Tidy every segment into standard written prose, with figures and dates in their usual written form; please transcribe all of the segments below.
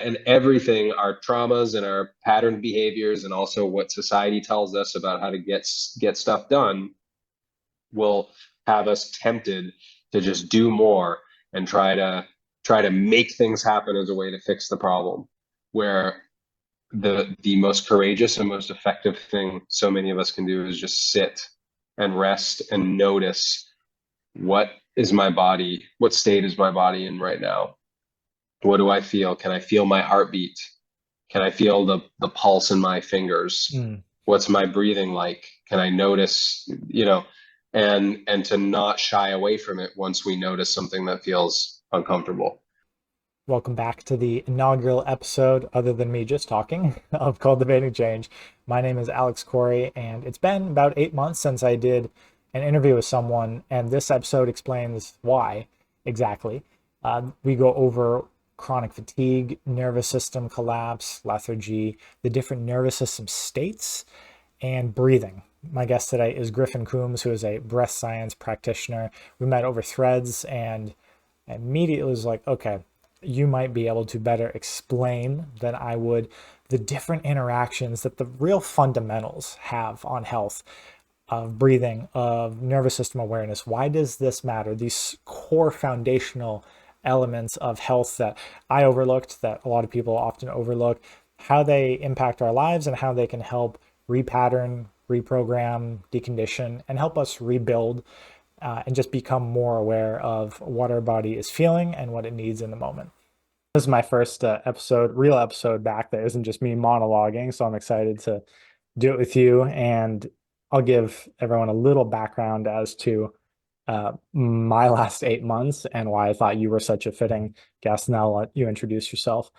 and everything, our traumas and our patterned behaviors, and also what society tells us about how to get stuff done, will have us tempted to just do more and try to make things happen as a way to fix the problem. Where the most courageous and most effective thing so many of us can do is just sit and rest and notice, what state is my body in right now? What do I feel? Can I feel my heartbeat? Can I feel the pulse in my fingers? Mm. What's my breathing like? Can I notice, and to not shy away from it once we notice something that feels uncomfortable. Welcome back to the inaugural episode, other than me just talking, of Cultivating Change. My name is Alex Corey, and it's been about 8 months since I did an interview with someone, and this episode explains why exactly. We go over chronic fatigue, nervous system collapse, lethargy, the different nervous system states, and breathing. My guest today is Griffin Coombs, who is a breath science practitioner. We met over threads and immediately was like, okay, you might be able to better explain than I would the different interactions that the real fundamentals have on health, of breathing, of nervous system awareness. Why does this matter? These core foundational elements of health that I overlooked, that a lot of people often overlook, how they impact our lives and how they can help repattern, reprogram, decondition, and help us rebuild and just become more aware of what our body is feeling and what it needs in the moment. This is my first real episode back that isn't just me monologuing, so I'm excited to do it with you. And I'll give everyone a little background as to my last 8 months and why I thought you were such a fitting guest. And I'll let you introduce yourself.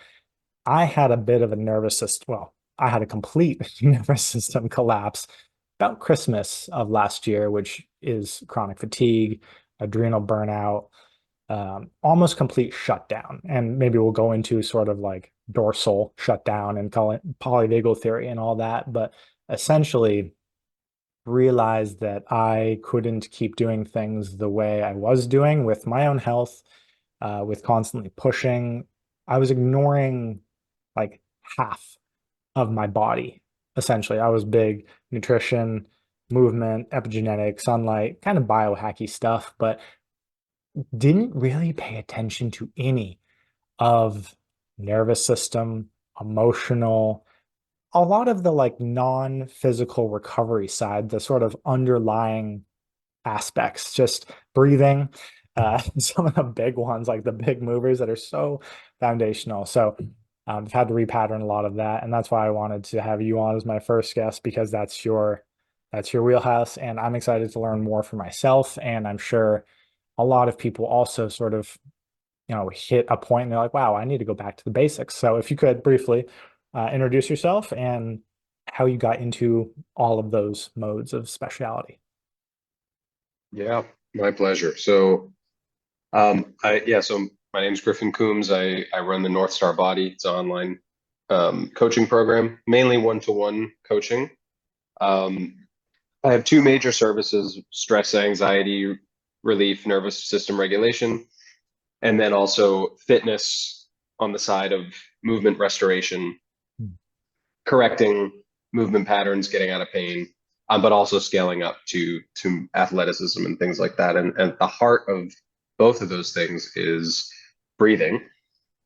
I had a bit of a nervous system, well, I had a complete nervous system collapse about Christmas of last year, which is chronic fatigue, adrenal burnout, almost complete shutdown. And maybe we'll go into sort of like dorsal shutdown and call it polyvagal theory and all that. But essentially, realized that I couldn't keep doing things the way I was doing with my own health, with constantly pushing. I was ignoring like half of my body. Essentially, I was big nutrition, movement, epigenetic, sunlight, kind of biohacky stuff, but didn't really pay attention to any of nervous system, emotional, a lot of the like non-physical recovery side, the sort of underlying aspects, just breathing, some of the big ones, like the big movers that are so foundational. So I've had to repattern a lot of that, and that's why I wanted to have you on as my first guest because that's your wheelhouse, and I'm excited to learn more for myself, and I'm sure a lot of people also sort of hit a point and they're like, wow, I need to go back to the basics. So if you could briefly introduce yourself and how you got into all of those modes of speciality. Yeah, my pleasure. So my name's Griffin Coombs. I run the North Star Body. It's an online coaching program, mainly one-to-one coaching. Um, I have two major services: stress, anxiety relief, nervous system regulation, and then also fitness on the side of movement restoration, correcting movement patterns, getting out of pain, but also scaling up to athleticism and things like that. And the heart of both of those things is breathing.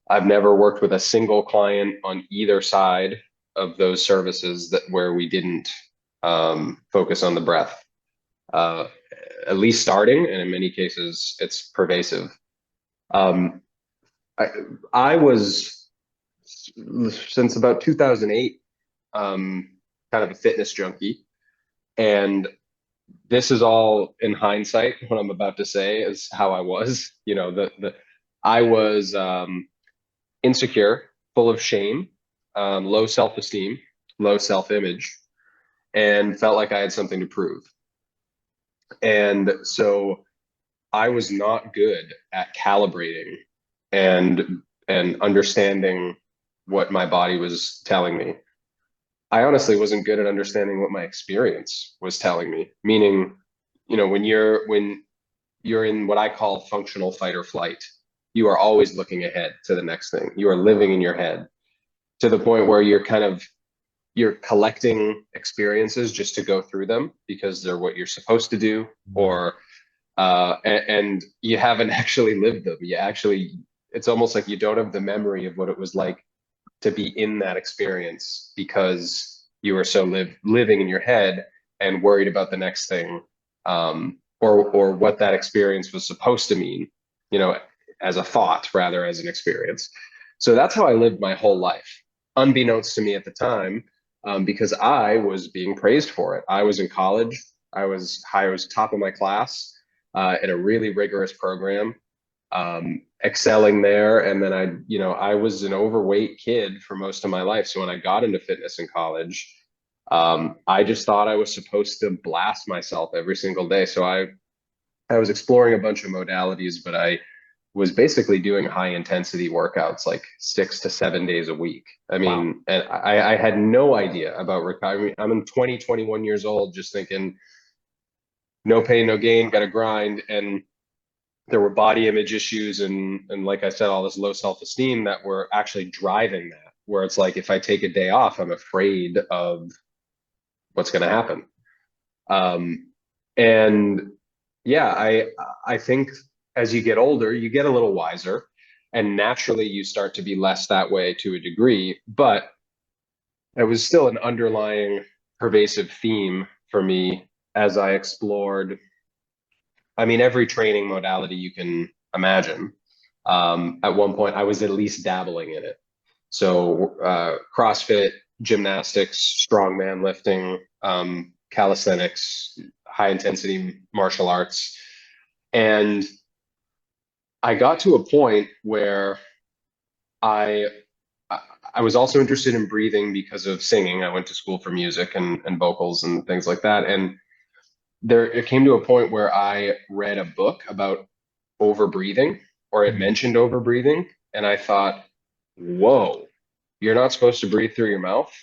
I've never worked with a single client on either side of those services that where we didn't focus on the breath. Uh, at least starting, and in many cases, it's pervasive. Um, I, I was since about 2008, kind of a fitness junkie. And this is all in hindsight. What I'm about to say is how I was. I was insecure, full of shame, low self-esteem, low self-image, and felt like I had something to prove. And so I was not good at calibrating and and understanding what my body was telling me. I honestly wasn't good at understanding what my experience was telling me. Meaning, when you're in what I call functional fight or flight, you are always looking ahead to the next thing. You are living in your head to the point where you're collecting experiences just to go through them because they're what you're supposed to do, or and you haven't actually lived them. It's almost like you don't have the memory of what it was like to be in that experience because you were so living in your head and worried about the next thing, or what that experience was supposed to mean, you know, as a thought rather as an experience. So that's how I lived my whole life, unbeknownst to me at the time, because I was being praised for it. I was in college. I was top of my class in a really rigorous program, excelling there. And then I was an overweight kid for most of my life. So when I got into fitness in college, I just thought I was supposed to blast myself every single day. So I was exploring a bunch of modalities, but I was basically doing high intensity workouts like 6 to 7 days a week. I Wow. mean, and I had no idea about recovery. I'm in 20, 21 years old, just thinking no pain, no gain, got to grind. And there were body image issues and like I said, all this low self-esteem that were actually driving that, where it's like if I take a day off, I'm afraid of what's going to happen. Um, and yeah, I think as you get older, you get a little wiser, and naturally you start to be less that way to a degree, but it was still an underlying pervasive theme for me as I explored, I mean, every training modality you can imagine. At one point, I was at least dabbling in it. So, CrossFit, gymnastics, strongman lifting, calisthenics, high intensity martial arts. And I got to a point where I I was also interested in breathing because of singing. I went to school for music and vocals and things like that. And it came to a point where I read a book about over breathing, or it Mm. mentioned over breathing, and I thought, whoa, you're not supposed to breathe through your mouth.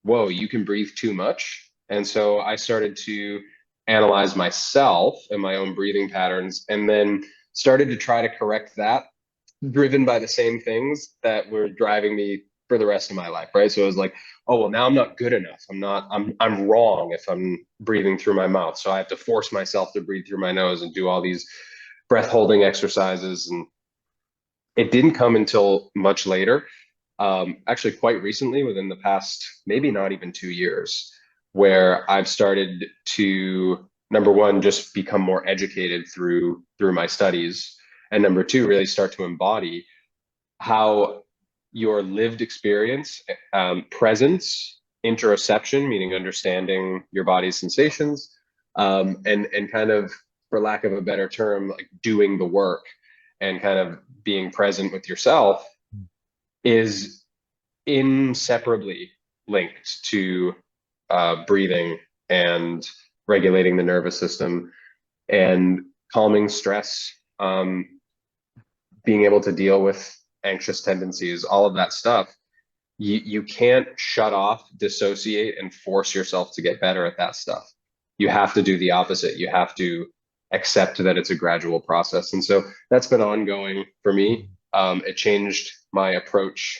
Whoa, you can breathe too much. And so I started to analyze myself and my own breathing patterns, and then started to try to correct that, driven by the same things that were driving me for the rest of my life, right? So it was like, oh well, now I'm not good enough. I'm wrong if I'm breathing through my mouth. So I have to force myself to breathe through my nose and do all these breath holding exercises. And it didn't come until much later, actually quite recently, within the past maybe not even 2 years, where I've started to, number one, just become more educated through my studies, and number two, really start to embody how your lived experience, presence, interoception, meaning understanding your body's sensations, and kind of, for lack of a better term, like doing the work and kind of being present with yourself, is inseparably linked to breathing and regulating the nervous system and calming stress, being able to deal with anxious tendencies, all of that stuff. You can't shut off, dissociate, and force yourself to get better at that stuff. You have to do the opposite. You have to accept that it's a gradual process. And so that's been ongoing for me. It changed my approach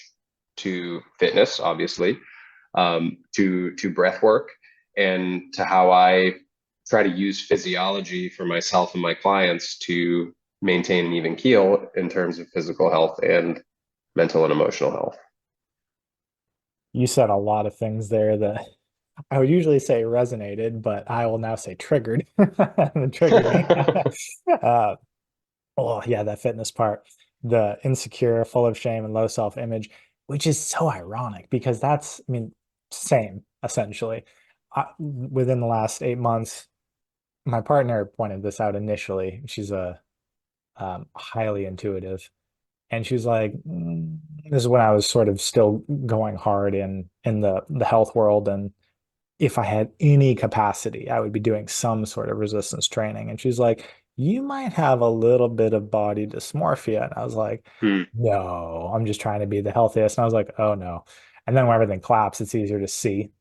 to fitness, obviously, to breath work, and to how I try to use physiology for myself and my clients to maintain an even keel in terms of physical health and mental and emotional health. You said a lot of things there that I would usually say resonated, but I will now say triggered. It triggered me. Uh, oh, yeah, that fitness part, the insecure, full of shame, and low self-image, which is so ironic because that's, I mean, same essentially. Within the last 8 months, my partner pointed this out initially. She's a highly intuitive, and she was like, this is when I was sort of still going hard in the health world, and if I had any capacity, I would be doing some sort of resistance training. And she's like, you might have a little bit of body dysmorphia. And I was like, Hmm. no, I'm just trying to be the healthiest. And I was like, oh no. And then when everything claps, it's easier to see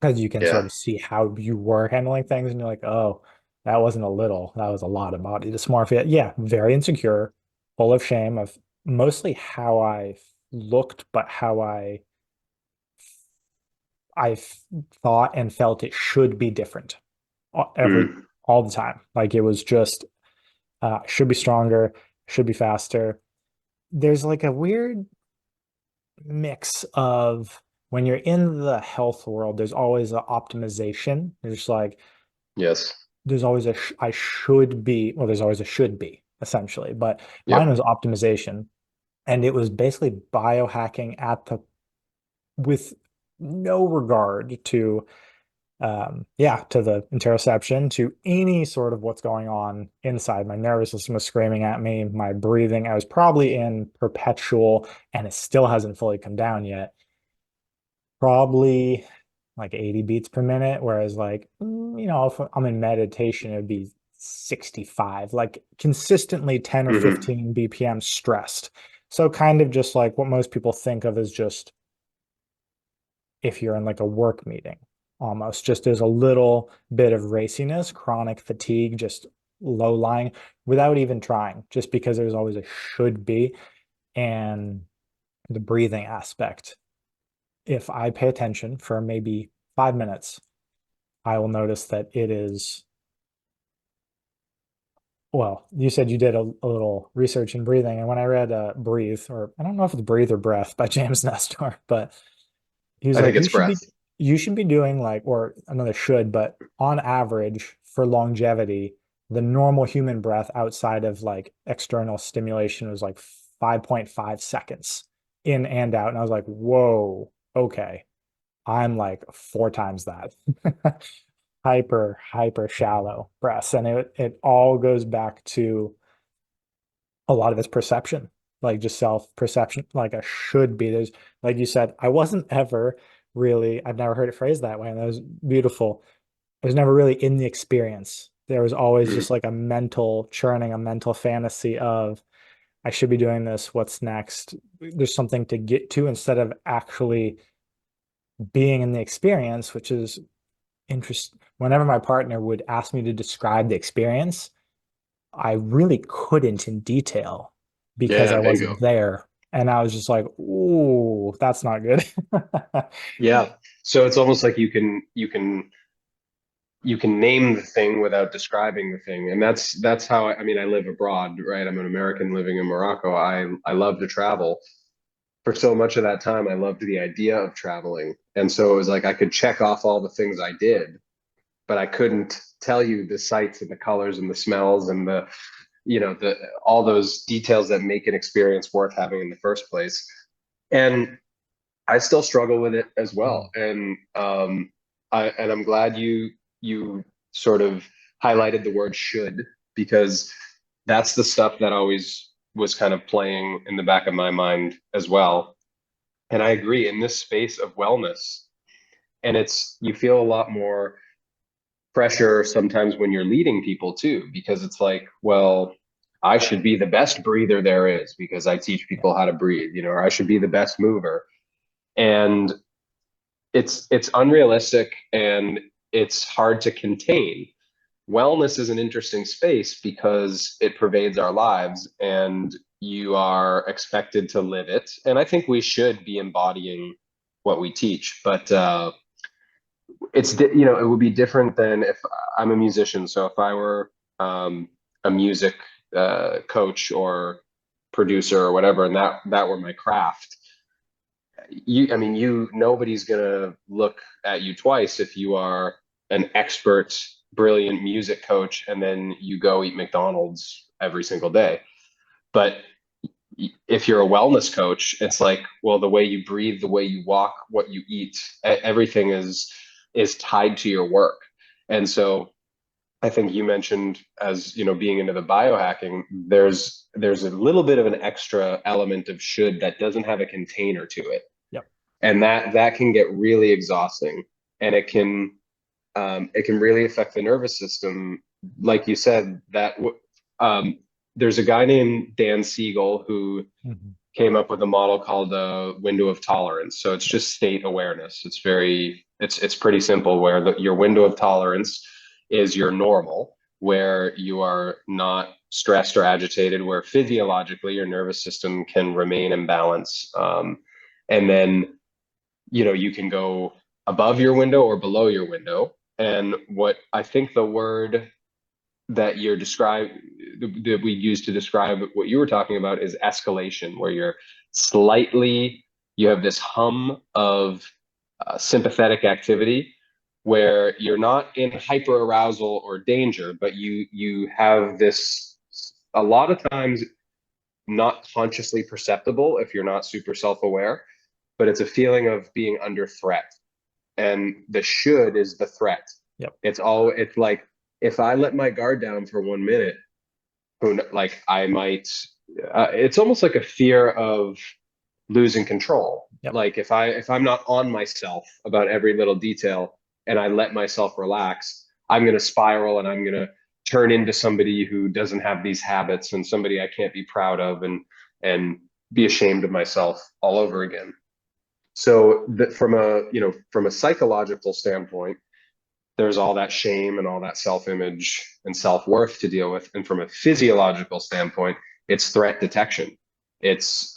because you can sort Yeah. of see how you were handling things. And you're like, oh, that wasn't a little, that was a lot of body dysmorphia. Yeah, very insecure, full of shame of mostly how I looked, but how I thought and felt it should be different every Mm, all the time. Like it was just should be stronger, should be faster. There's like a weird mix of when you're in the health world, there's always an optimization. There's like yes. there's always a I should be, well, there's always a should be essentially, but mine Yep. was optimization, and it was basically biohacking at the with no regard to yeah, to the interoception, to any sort of what's going on inside. My nervous system was screaming at me, my breathing, I was probably in perpetual, and it still hasn't fully come down yet, probably like 80 beats per minute, whereas like if I'm in meditation it'd be 65, like consistently 10 or Hmm. 15 bpm stressed. So kind of just like what most people think of as just if you're in like a work meeting, almost just as a little bit of raciness, chronic fatigue, just low lying without even trying, just because there's always a should be. And the breathing aspect, if I pay attention for maybe 5 minutes, I will notice that it is, well, you said you did a little research in breathing. And when I read Breathe, or I don't know if it's Breathe or Breath by James Nestor, but he was I think like, it's breath. you should be doing like, or another should, but on average for longevity, the normal human breath outside of like external stimulation was like 5.5 seconds in and out. And I was like, whoa, okay. I'm like 4 times that. Hyper shallow breaths. And it all goes back to a lot of it's perception, like just self perception, like I should be. There's, like you said, I wasn't ever really, I've never heard it phrased that way. And that was beautiful. I was never really in the experience. There was always Mm, just like a mental churning, a mental fantasy of, I should be doing this. What's next? There's something to get to instead of actually being in the experience, which is interesting. Whenever my partner would ask me to describe the experience, I really couldn't in detail because yeah, I bingo. wasn't there. And I was just like, ooh, that's not good. Yeah. So it's almost like you can name the thing without describing the thing. And that's how I mean, I live abroad, right? I'm an American living in Morocco. I love to travel. For so much of that time, I loved the idea of traveling. And so it was like I could check off all the things I did, but I couldn't tell you the sights and the colors and the smells and the all those details that make an experience worth having in the first place. And I still struggle with it as well. And I'm glad you sort of highlighted the word should, because that's the stuff that always was kind of playing in the back of my mind as well. And I agree, in this space of wellness, and it's you feel a lot more pressure sometimes when you're leading people too, because it's like, well, I should be the best breather there is because I teach Yeah. people how to breathe, or I should be the best mover. And it's unrealistic and it's hard to contain. Wellness is an interesting space because it pervades our lives and you are expected to live it. And I think we should be embodying what we teach, but it would be different than if I'm a musician. So if I were a music coach or producer or whatever, and that were my craft, I mean, nobody's gonna look at you twice if you are an expert, brilliant music coach, and then you go eat McDonald's every single day. But if you're a wellness coach, it's like, well, the way you breathe, the way you walk, what you eat, everything is tied to your work. And so I think you mentioned, as being into the biohacking, there's a little bit of an extra element of should that doesn't have a container to it, Yep. and that can get really exhausting, and it can really affect the nervous system. Like you said, um, there's a guy named Dan Siegel who Mhm. came up with a model called the window of tolerance. So it's just state awareness. It's pretty simple, where your window of tolerance is your normal, where you are not stressed or agitated, where physiologically your nervous system can remain in balance. And then, you can go above your window or below your window. And what I think the word that that we use to describe what you were talking about is escalation, where you have this hum of sympathetic activity where you're not in hyper arousal or danger, but you have this, a lot of times, not consciously perceptible if you're not super self-aware, but it's a feeling of being under threat. And the should is the threat. Yep. It's like, if I let my guard down for 1 minute, like I might, it's almost like a fear of losing control. Yep. Like if I'm not on myself about every little detail and I let myself relax, I'm going to spiral and I'm going to turn into somebody who doesn't have these habits and somebody I can't be proud of and be ashamed of myself all over again. So that from a psychological standpoint, there's all that shame and all that self-image and self-worth to deal with. And from a physiological standpoint, it's threat detection. It's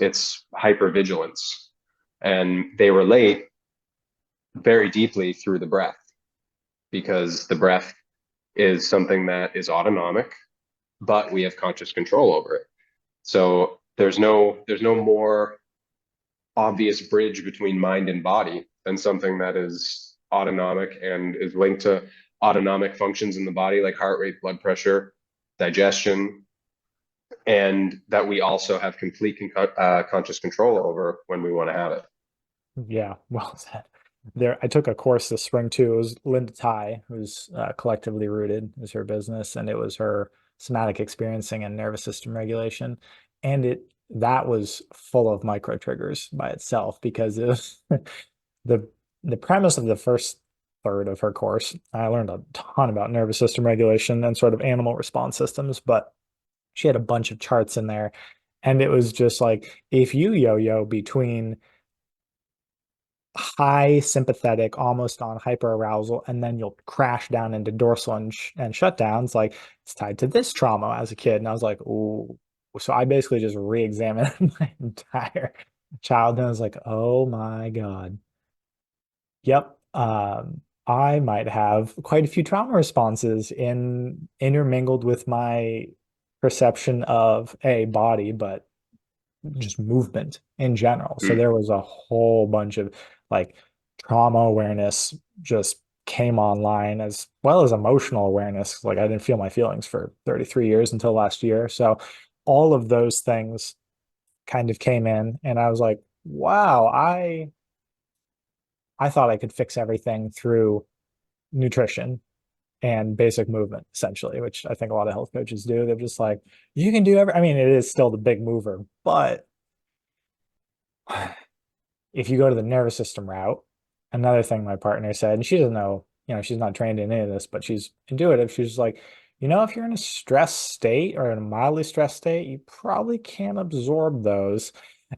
hypervigilance. And they relate very deeply through the breath, because the breath is something that is autonomic, but we have conscious control over it. So there's no more obvious bridge between mind and body than something that is autonomic and is linked to autonomic functions in the body, like heart rate, blood pressure, digestion, and that we also have complete conscious control over when we want to have it. Yeah, well said. I took a course this spring too. It was Linda Tai, who's collectively rooted, is her business, and it was her somatic experiencing and nervous system regulation. And that was full of micro triggers by itself, because it was the the premise of the first third of her course. I learned a ton about nervous system regulation and sort of animal response systems, but she had a bunch of charts in there, and it was just like, if you yo-yo between high sympathetic, almost on hyper arousal, and then you'll crash down into dorsal and shutdowns. Like, it's tied to this trauma as a kid. And I was like, ooh. So I basically just re-examined my entire childhood. I was like, oh my God. Yep. I might have quite a few trauma responses intermingled with my perception of a body, but just movement in general. So Mm. there was a whole bunch of like trauma awareness just came online, as well as emotional awareness. Like, I didn't feel my feelings for 33 years until last year. So all of those things kind of came in, and I was like, wow, I thought I could fix everything through nutrition and basic movement, essentially, which I think a lot of health coaches do. They're just like, you can do I mean, it is still the big mover, but if you go to the nervous system route, another thing my partner said, and she doesn't know, she's not trained in any of this, but she's intuitive. She's like, if you're in a stressed state or in a mildly stressed state, you probably can't absorb those.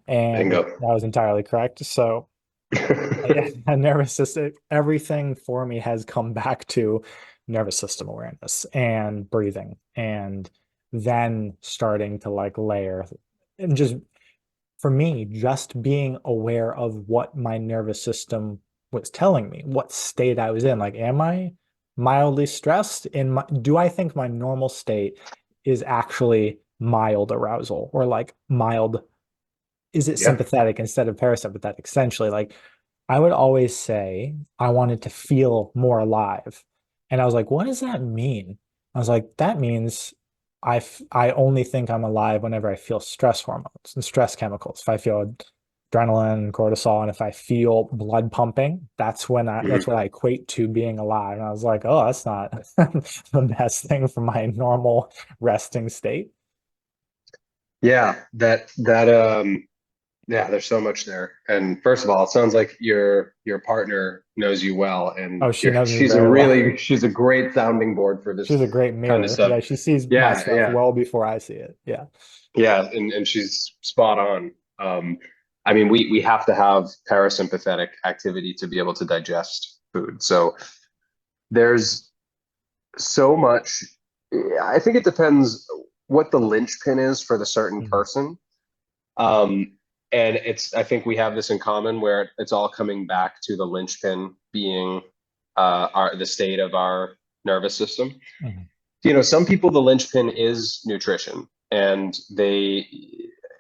And that Bingo. was entirely correct. So yeah, nervous system, everything for me has come back to nervous system awareness and breathing, and then starting to like layer, and just for me, just being aware of what my nervous system was telling me, what state I was in. Like, am I mildly stressed? Do I think my normal state is actually mild arousal, or like mild, is it Yeah. sympathetic instead of parasympathetic? Essentially, like, I would always say I wanted to feel more alive. And I was like, what does that mean? I was like, that means I only think I'm alive whenever I feel stress hormones and stress chemicals. If I feel adrenaline, cortisol, and if I feel blood pumping, that's Mhm. what I equate to being alive. And I was like, oh, that's not the best thing for my normal resting state. Yeah, yeah, there's so much there. And first of all, it sounds like your partner knows you well, and Oh, she knows me she's a very well. she's a great sounding board for She's this a great kind of mirror. stuff. Yeah, she sees my Yeah, stuff yeah, well before I see it. Yeah. yeah, and she's spot on. I mean, we have to have parasympathetic activity to be able to digest food. So there's so much. Yeah, I think it depends what the linchpin is for the certain Mm, person. And I think we have this in common where it's all coming back to the linchpin being the state of our nervous system. mhm. Some people, the linchpin is nutrition, and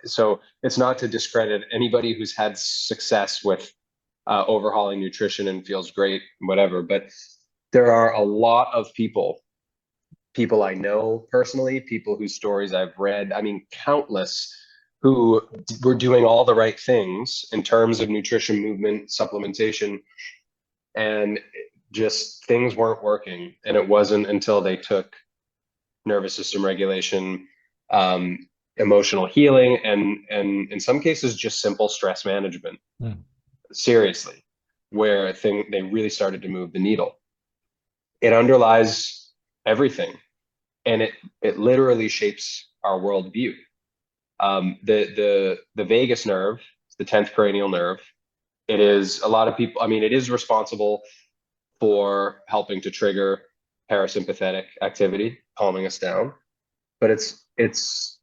so it's not to discredit anybody who's had success with overhauling nutrition and feels great, whatever. But there are a lot of people I know personally, people whose stories I've read, I mean, countless who were doing all the right things in terms of nutrition, movement, supplementation, and just things weren't working. And it wasn't until they took nervous system regulation, um, emotional healing, and in some cases, just simple stress management, Mm, seriously, where they really started to move the needle. It underlies everything, and it literally shapes our worldview. The vagus nerve, the 10th cranial nerve, it is a lot of people. I mean, it is responsible for helping to trigger parasympathetic activity, calming us down. But its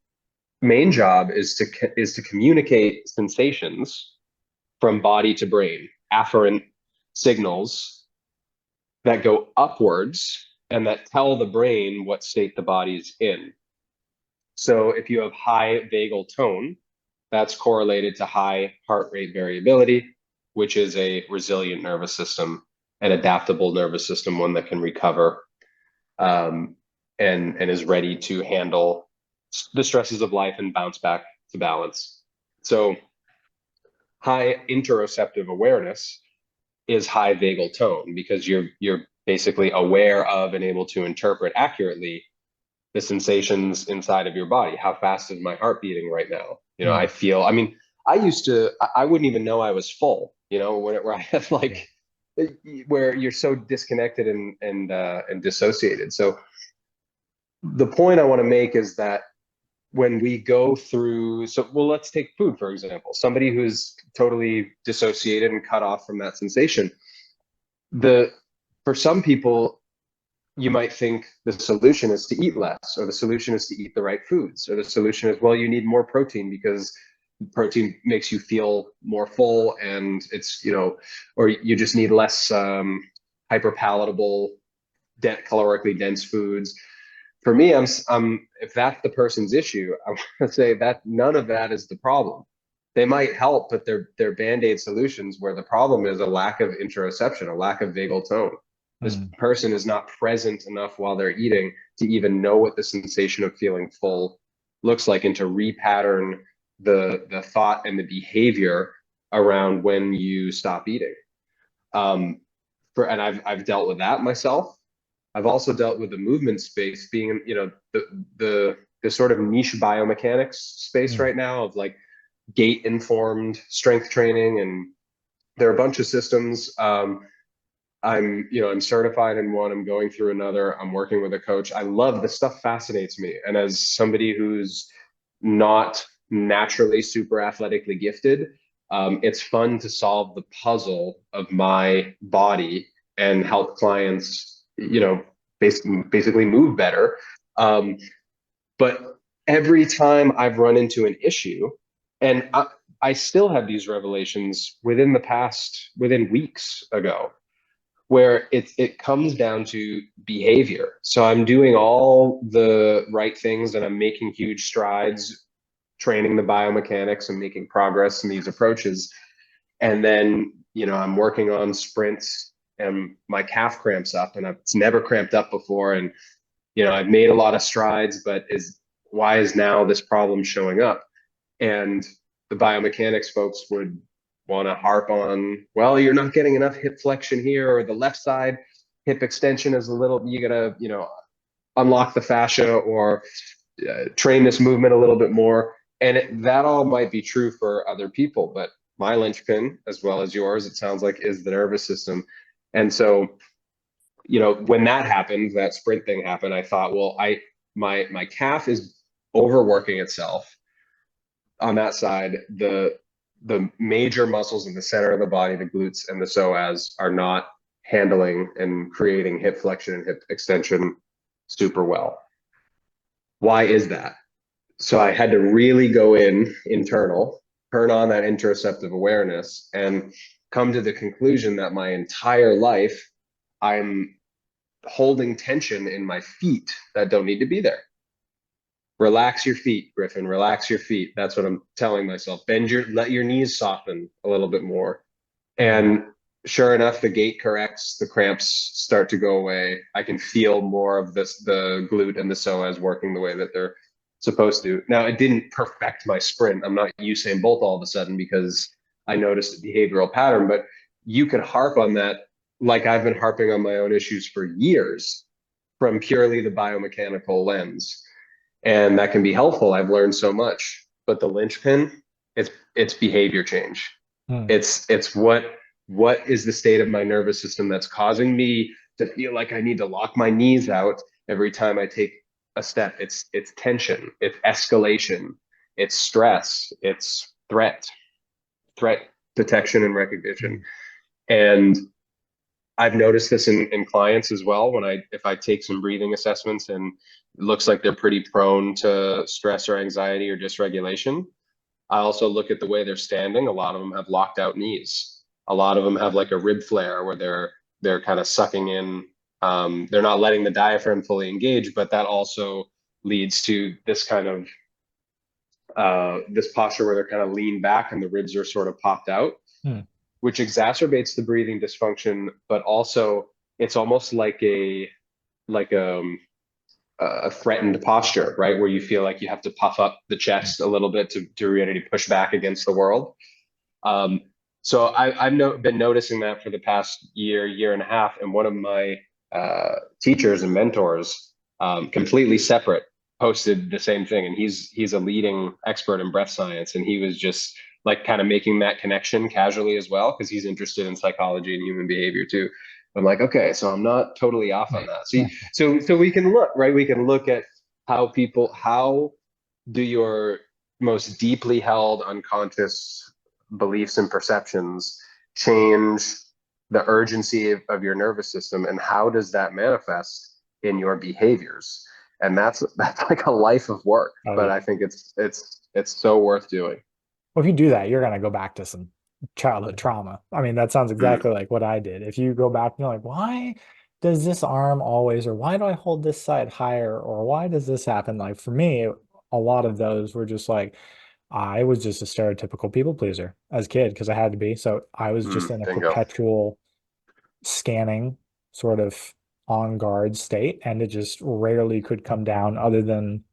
main job is to communicate sensations from body to brain, afferent signals that go upwards and that tell the brain what state the body's in. So if you have high vagal tone, that's correlated to high heart rate variability, which is a resilient nervous system, an adaptable nervous system, one that can recover um, and is ready to handle the stresses of life and bounce back to balance. So high interoceptive awareness is high vagal tone because you're basically aware of and able to interpret accurately the sensations inside of your body. How fast is my heart beating right now? I mm, feel, I mean, I wouldn't even know I was full, where I have yeah. like, where you're so disconnected and dissociated. So the point I want to make is that when we go through, so well, let's take food, for example, somebody who's totally dissociated and cut off from that sensation. The, for some people, you might think the solution is to eat less, or the solution is to eat the right foods, or the solution is, well, you need more protein because protein makes you feel more full, and or you just need less hyper palatable, calorically dense foods. For me, if that's the person's issue, I want to say that none of that is the problem. They might help, but they're band-aid solutions where the problem is a lack of interoception, a lack of vagal tone. This Mm, person is not present enough while they're eating to even know what the sensation of feeling full looks like, and to repattern the thought and the behavior around when you stop eating. Um, and I've dealt with that myself. I've also dealt with the movement space being, the sort of niche biomechanics space mm, right now of like gait informed strength training, and there are a bunch of systems. I'm certified in one. I'm going through another. I'm working with a coach. I love this stuff. Fascinates me, and as somebody who's not naturally super athletically gifted, it's fun to solve the puzzle of my body and help clients, basically move better. Um, but every time I've run into an issue, and I still have these revelations within weeks ago, where it comes down to behavior. So I'm doing all the right things and I'm making huge strides training the biomechanics and making progress in these approaches. And then, I'm working on sprints and my calf cramps up, and it's never cramped up before. And, I've made a lot of strides, but why is now this problem showing up? And the biomechanics folks would want to harp on, well, you're not getting enough hip flexion here, or the left side hip extension is a little, you gotta, unlock the fascia, or train this movement a little bit more. And that all might be true for other people, but my linchpin, as well as yours, it sounds like, is the nervous system. And so, when that happened, that sprint thing happened, I thought, well, my calf is overworking itself on that side. The major muscles in the center of the body, the glutes and the psoas, are not handling and creating hip flexion and hip extension super well. Why is that? So I had to really go internal, turn on that interoceptive awareness, and come to the conclusion that my entire life I'm holding tension in my feet that don't need to be there. Relax your feet, Griffin. Relax your feet. That's what I'm telling myself. Let your knees soften a little bit more. Mm. And sure enough, the gait corrects, the cramps start to go away. I can feel more of the glute and the psoas working the way that they're supposed to. Now, it didn't perfect my sprint. I'm not Usain Bolt all of a sudden because I noticed a behavioral pattern, but you could harp on that like I've been harping on my own issues for years from purely the biomechanical lens. And that can be helpful. I've learned so much. But the linchpin, it's behavior change. Mm. It's what is the state of my nervous system that's causing me to feel like I need to lock my knees out every time I take a step. It's tension, it's escalation, it's stress, it's threat detection and recognition. Mm. And I've noticed this in clients as well when if I take some breathing assessments and it looks like they're pretty prone to stress or anxiety or dysregulation. I also look at the way they're standing. A lot of them have locked out knees. A lot of them have like a rib flare where they're kind of sucking in. They're not letting the diaphragm fully engage, but that also leads to this kind of this posture where they're kind of leaned back and the ribs are sort of popped out, Mm. which exacerbates the breathing dysfunction, but also it's almost like a threatened posture, right? Where you feel like you have to puff up the chest a little bit to really push back against the world. Um, so I've been noticing that for the past year and a half, and one of my teachers and mentors, completely separate, posted the same thing, and he's a leading expert in breath science, and he was just like kind of making that connection casually as well because he's interested in psychology and human behavior too. I'm like, okay, so I'm not totally off on that. So we can look, right? We can look at how do your most deeply held unconscious beliefs and perceptions change the urgency of your nervous system, and how does that manifest in your behaviors? And that's like a life of work, Oh but yeah. I think it's so worth doing. Well, if you do that, you're gonna go back to some childhood trauma. I mean, that sounds Mm, exactly like what I did. If you go back and you're like, why does this arm always, or why do I hold this side higher, or why does this happen? Like for me, a lot of those were just like I was just a stereotypical people pleaser as a kid because I had to be. So I was just in a bingo. perpetual scanning sort of on guard state, and it just rarely could come down other than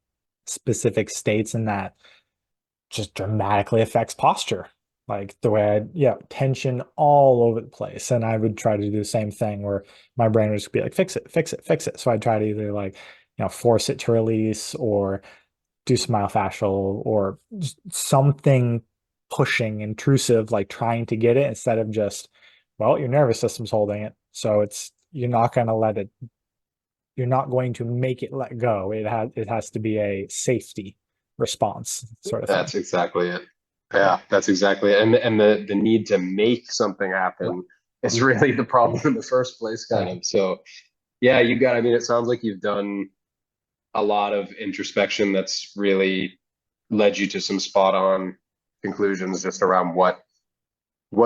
specific states in that just dramatically affects posture. Like the way yeah, tension all over the place. And I would try to do the same thing where my brain would just be like, fix it, fix it, fix it. So I'd try to either like, force it to release or do some myofascial or just something pushing, intrusive, like trying to get it instead of just, well, your nervous system's holding it. So you're not going to let it, you're not going to make it let go. It has to be a safety response sort of thing. That's exactly it. Yeah, that's exactly it. And the need to make something Right. happen is really the problem in the first place, kind Yeah. of. So yeah, I mean, it sounds like you've done a lot of introspection that's really led you to some spot on conclusions just around what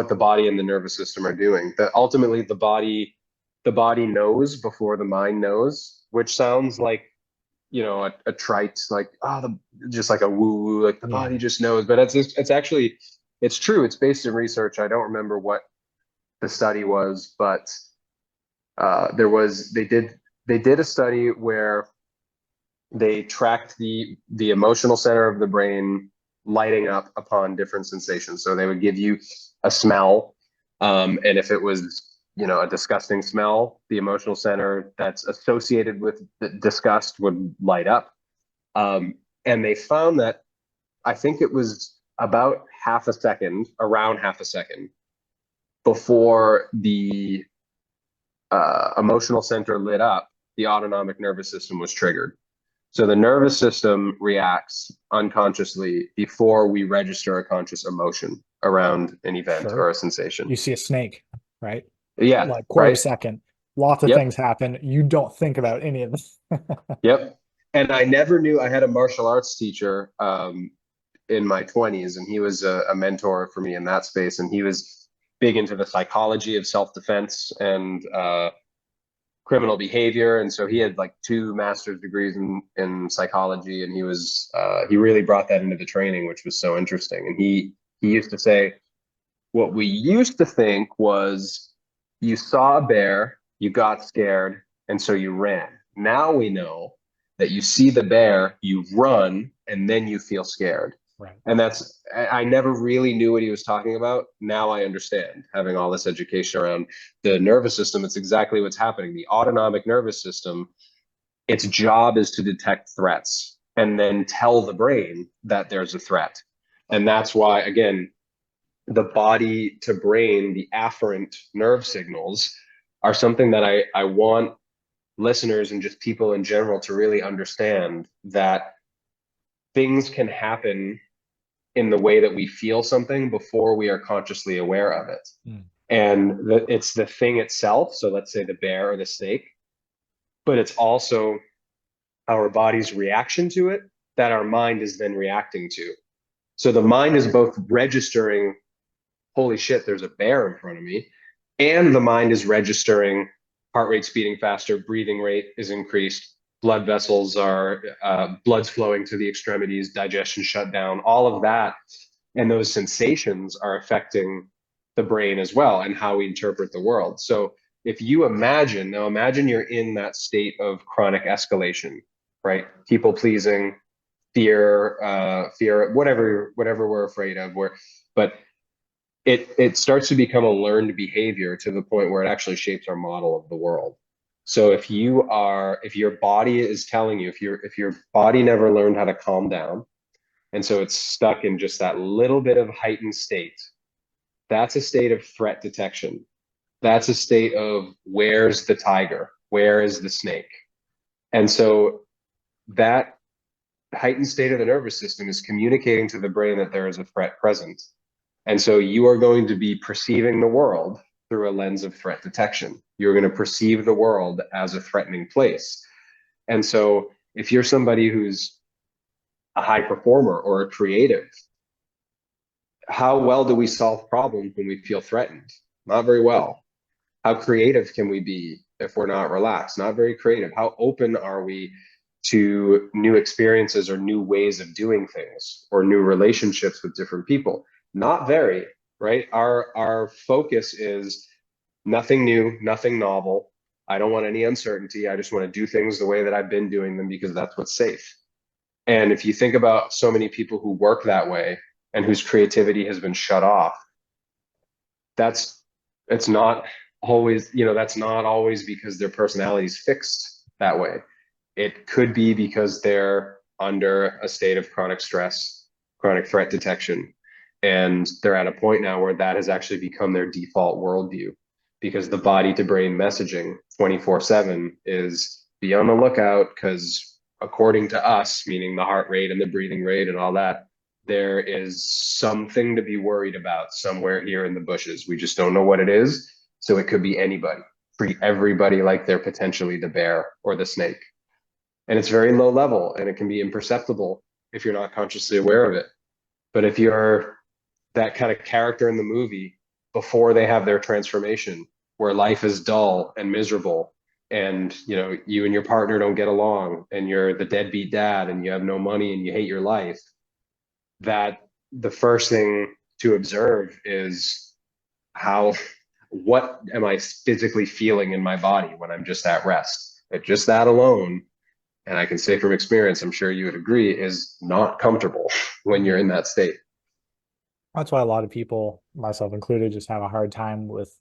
the body and the nervous system are doing. That ultimately the body knows before the mind knows, which sounds like a trite like just like a woo woo, like the Yeah. body just knows, but it's actually it's true. It's based in research. I don't remember what the study was, but there was they did a study where they tracked the emotional center of the brain lighting up upon different sensations. So they would give you a smell, and if it was a disgusting smell, the emotional center that's associated with the disgust would light up. And they found that I think it was about around half a second before the emotional center lit up, the autonomic nervous system was triggered. So the nervous system reacts unconsciously before we register a conscious emotion around an event Sure. or a sensation. You see a snake, right? Yeah, Like quarter right. second, lots of things Yep. happen. You don't think about any of this. Yep. And I never knew. I had a martial arts teacher in my 20s, and he was a mentor for me in that space. And he was big into the psychology of self-defense and criminal behavior. And so he had like two master's degrees in psychology, and he really brought that into the training, which was so interesting. And he used to say, what we used to think was you saw a bear, you got scared, and so you ran. Now we know that you see the bear, you run, and then you feel scared. Right. And I never really knew what he was talking about. Now I understand, having all this education around the nervous system. It's exactly what's happening. The autonomic nervous system, its job is to detect threats and then tell the brain that there's a threat. And that's why, again, the body to brain, the afferent nerve signals are something that I want listeners and just people in general to really understand, that things can happen in the way that we feel something before we are consciously aware of it. Mm. And it's the thing itself. So let's say the bear or the snake, but it's also our body's reaction to it that our mind is then reacting to. So the mind is both registering, holy shit, there's a bear in front of me, and the mind is registering heart rate's beating faster, breathing rate is increased, blood vessels are, blood's flowing to the extremities, digestion shut down, all of that. And those sensations are affecting the brain as well and how we interpret the world. So if you imagine you're in that state of chronic escalation, right? People pleasing, fear, whatever we're afraid of, but it starts to become a learned behavior to the point where it actually shapes our model of the world. So if your body is telling you, if your body never learned how to calm down, and so it's stuck in just that little bit of heightened state, that's a state of threat detection. That's a state of, where's the tiger? Where is the snake? And so that heightened state of the nervous system is communicating to the brain that there is a threat present. And so you are going to be perceiving the world through a lens of threat detection. You're going to perceive the world as a threatening place. And so if you're somebody who's a high performer or a creative, how well do we solve problems when we feel threatened? Not very well. How creative can we be if we're not relaxed? Not very creative. How open are we to new experiences or new ways of doing things or new relationships with different people? Not very, right? Our focus is nothing new, nothing novel. I don't want any uncertainty. I just want to do things the way that I've been doing them because that's what's safe. And if you think about so many people who work that way and whose creativity has been shut off, that's it's not always, that's not always because their personality is fixed that way. It could be because they're under a state of chronic stress, chronic threat detection, and they're at a point now where that has actually become their default worldview, because the body to brain messaging 24/7 is be on the lookout, because according to us, meaning the heart rate and the breathing rate and all that, there is something to be worried about somewhere here in the bushes. We just don't know what it is. So it could be anybody. Treat everybody like they're potentially the bear or the snake. And it's very low level and it can be imperceptible if you're not consciously aware of it. But if you're that kind of character in the movie before they have their transformation, where life is dull and miserable, and you and your partner don't get along, and you're the deadbeat dad, and you have no money, and you hate your life, that the first thing to observe is what am I physically feeling in my body when I'm just at rest? Just that alone, and I can say from experience, I'm sure you would agree, is not comfortable when you're in that state. That's why a lot of people, myself included, just have a hard time with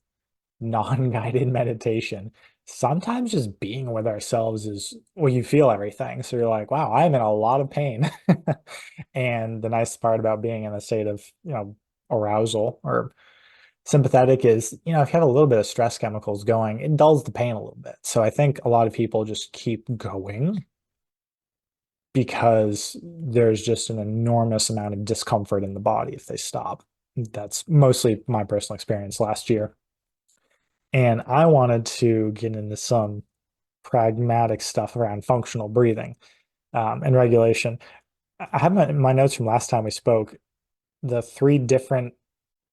non-guided meditation. Sometimes just being with ourselves is well, you feel everything. So you're like, wow, I'm in a lot of pain. And the nice part about being in a state of, arousal or sympathetic is, if you have a little bit of stress chemicals going, it dulls the pain a little bit. So I think a lot of people just keep going because there's just an enormous amount of discomfort in the body if they stop. That's mostly my personal experience last year. And I wanted to get into some pragmatic stuff around functional breathing. and regulation. I have my notes from last time we spoke, the three different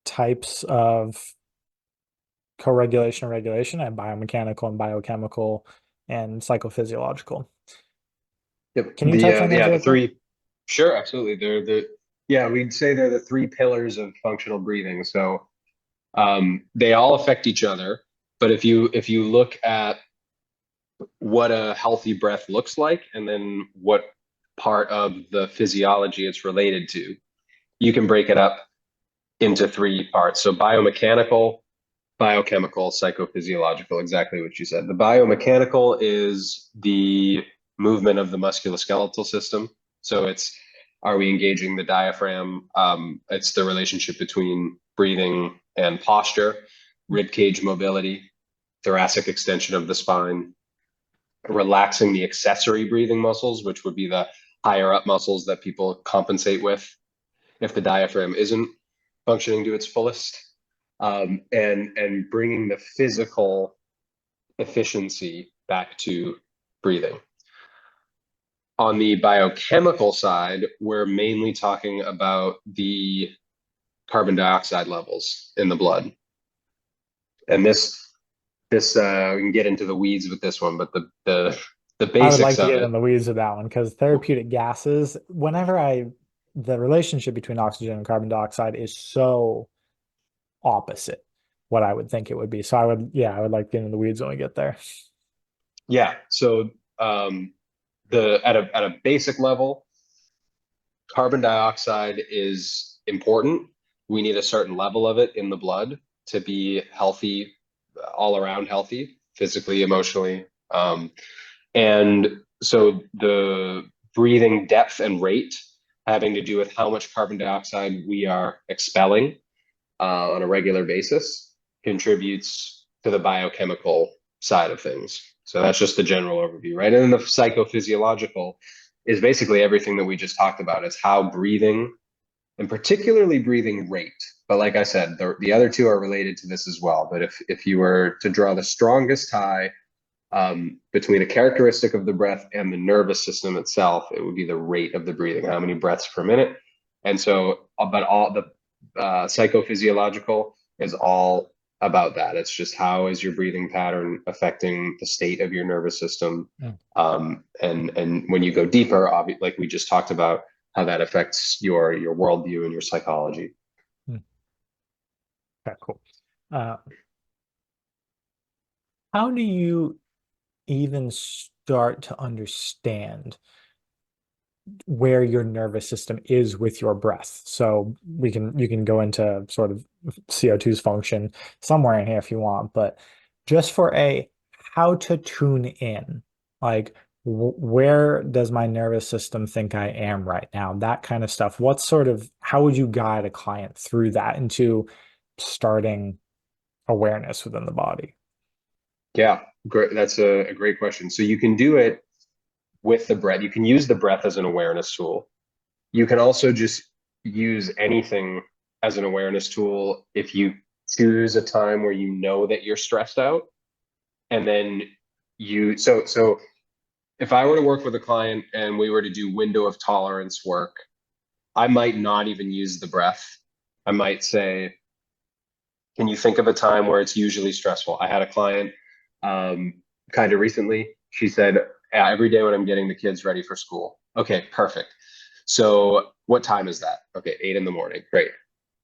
types of co-regulation and regulation. I have biomechanical and biochemical and psychophysiological. Yep. Can you touch on those The real quick? three. Sure, absolutely. Yeah, we'd say they're the three pillars of functional breathing. So they all affect each other. But if you look at what a healthy breath looks like, and then what part of the physiology it's related to, you can break it up into three parts. So biomechanical, biochemical, psychophysiological, exactly what you said. The biomechanical is the movement of the musculoskeletal system. So it's, are we engaging the diaphragm? It's the relationship between breathing and posture, rib cage mobility, thoracic extension of the spine, relaxing the accessory breathing muscles, which would be the higher up muscles that people compensate with if the diaphragm isn't functioning to its fullest, and bringing the physical efficiency back to breathing. On the biochemical side, we're mainly talking about the carbon dioxide levels in the blood. And this we can get into the weeds with this one, but the I would basics like to of get it. in the weeds of that one because therapeutic gases, the relationship between oxygen and carbon dioxide is so opposite what I would think it would be. So I would like to get in the weeds when we get there. Yeah. So the at a basic level, carbon dioxide is important. We need a certain level of it in the blood to be healthy, all around healthy, physically, emotionally. And so the breathing depth and rate having to do with how much carbon dioxide we are expelling on a regular basis contributes to the biochemical side of things. So that's just the general overview, right? And then the psychophysiological is basically everything that we just talked about. It's how breathing, and particularly breathing rate. But like I said, the other two are related to this as well. But if you were to draw the strongest tie between a characteristic of the breath and the nervous system itself, it would be the rate of the breathing, how many breaths per minute. And so, but all the psychophysiological is all about that. It's just how is your breathing pattern affecting the state of your nervous system. Mm. And when you go deeper, obviously, like we just talked about, how that affects your worldview and your psychology. Mm. Okay, cool. Uh, how do you even start to understand where your nervous system is with your breath? So you can go into sort of CO2's function somewhere in here if you want, but just for a how to tune in, like where does my nervous system think I am right now? That kind of stuff. What sort of how would you guide a client through that into starting awareness within the body? Yeah, great. That's a great question. So you can do it with the breath. You can use the breath as an awareness tool. You can also just use anything as an awareness tool if you choose a time where you know that you're stressed out. And then so if I were to work with a client and we were to do window of tolerance work, I might not even use the breath. I might say, can you think of a time where it's usually stressful? I had a client um, kind of recently. She said, yeah, every day when I'm getting the kids ready for school. Okay, perfect. So what time is that? Okay, 8 in the morning. Great.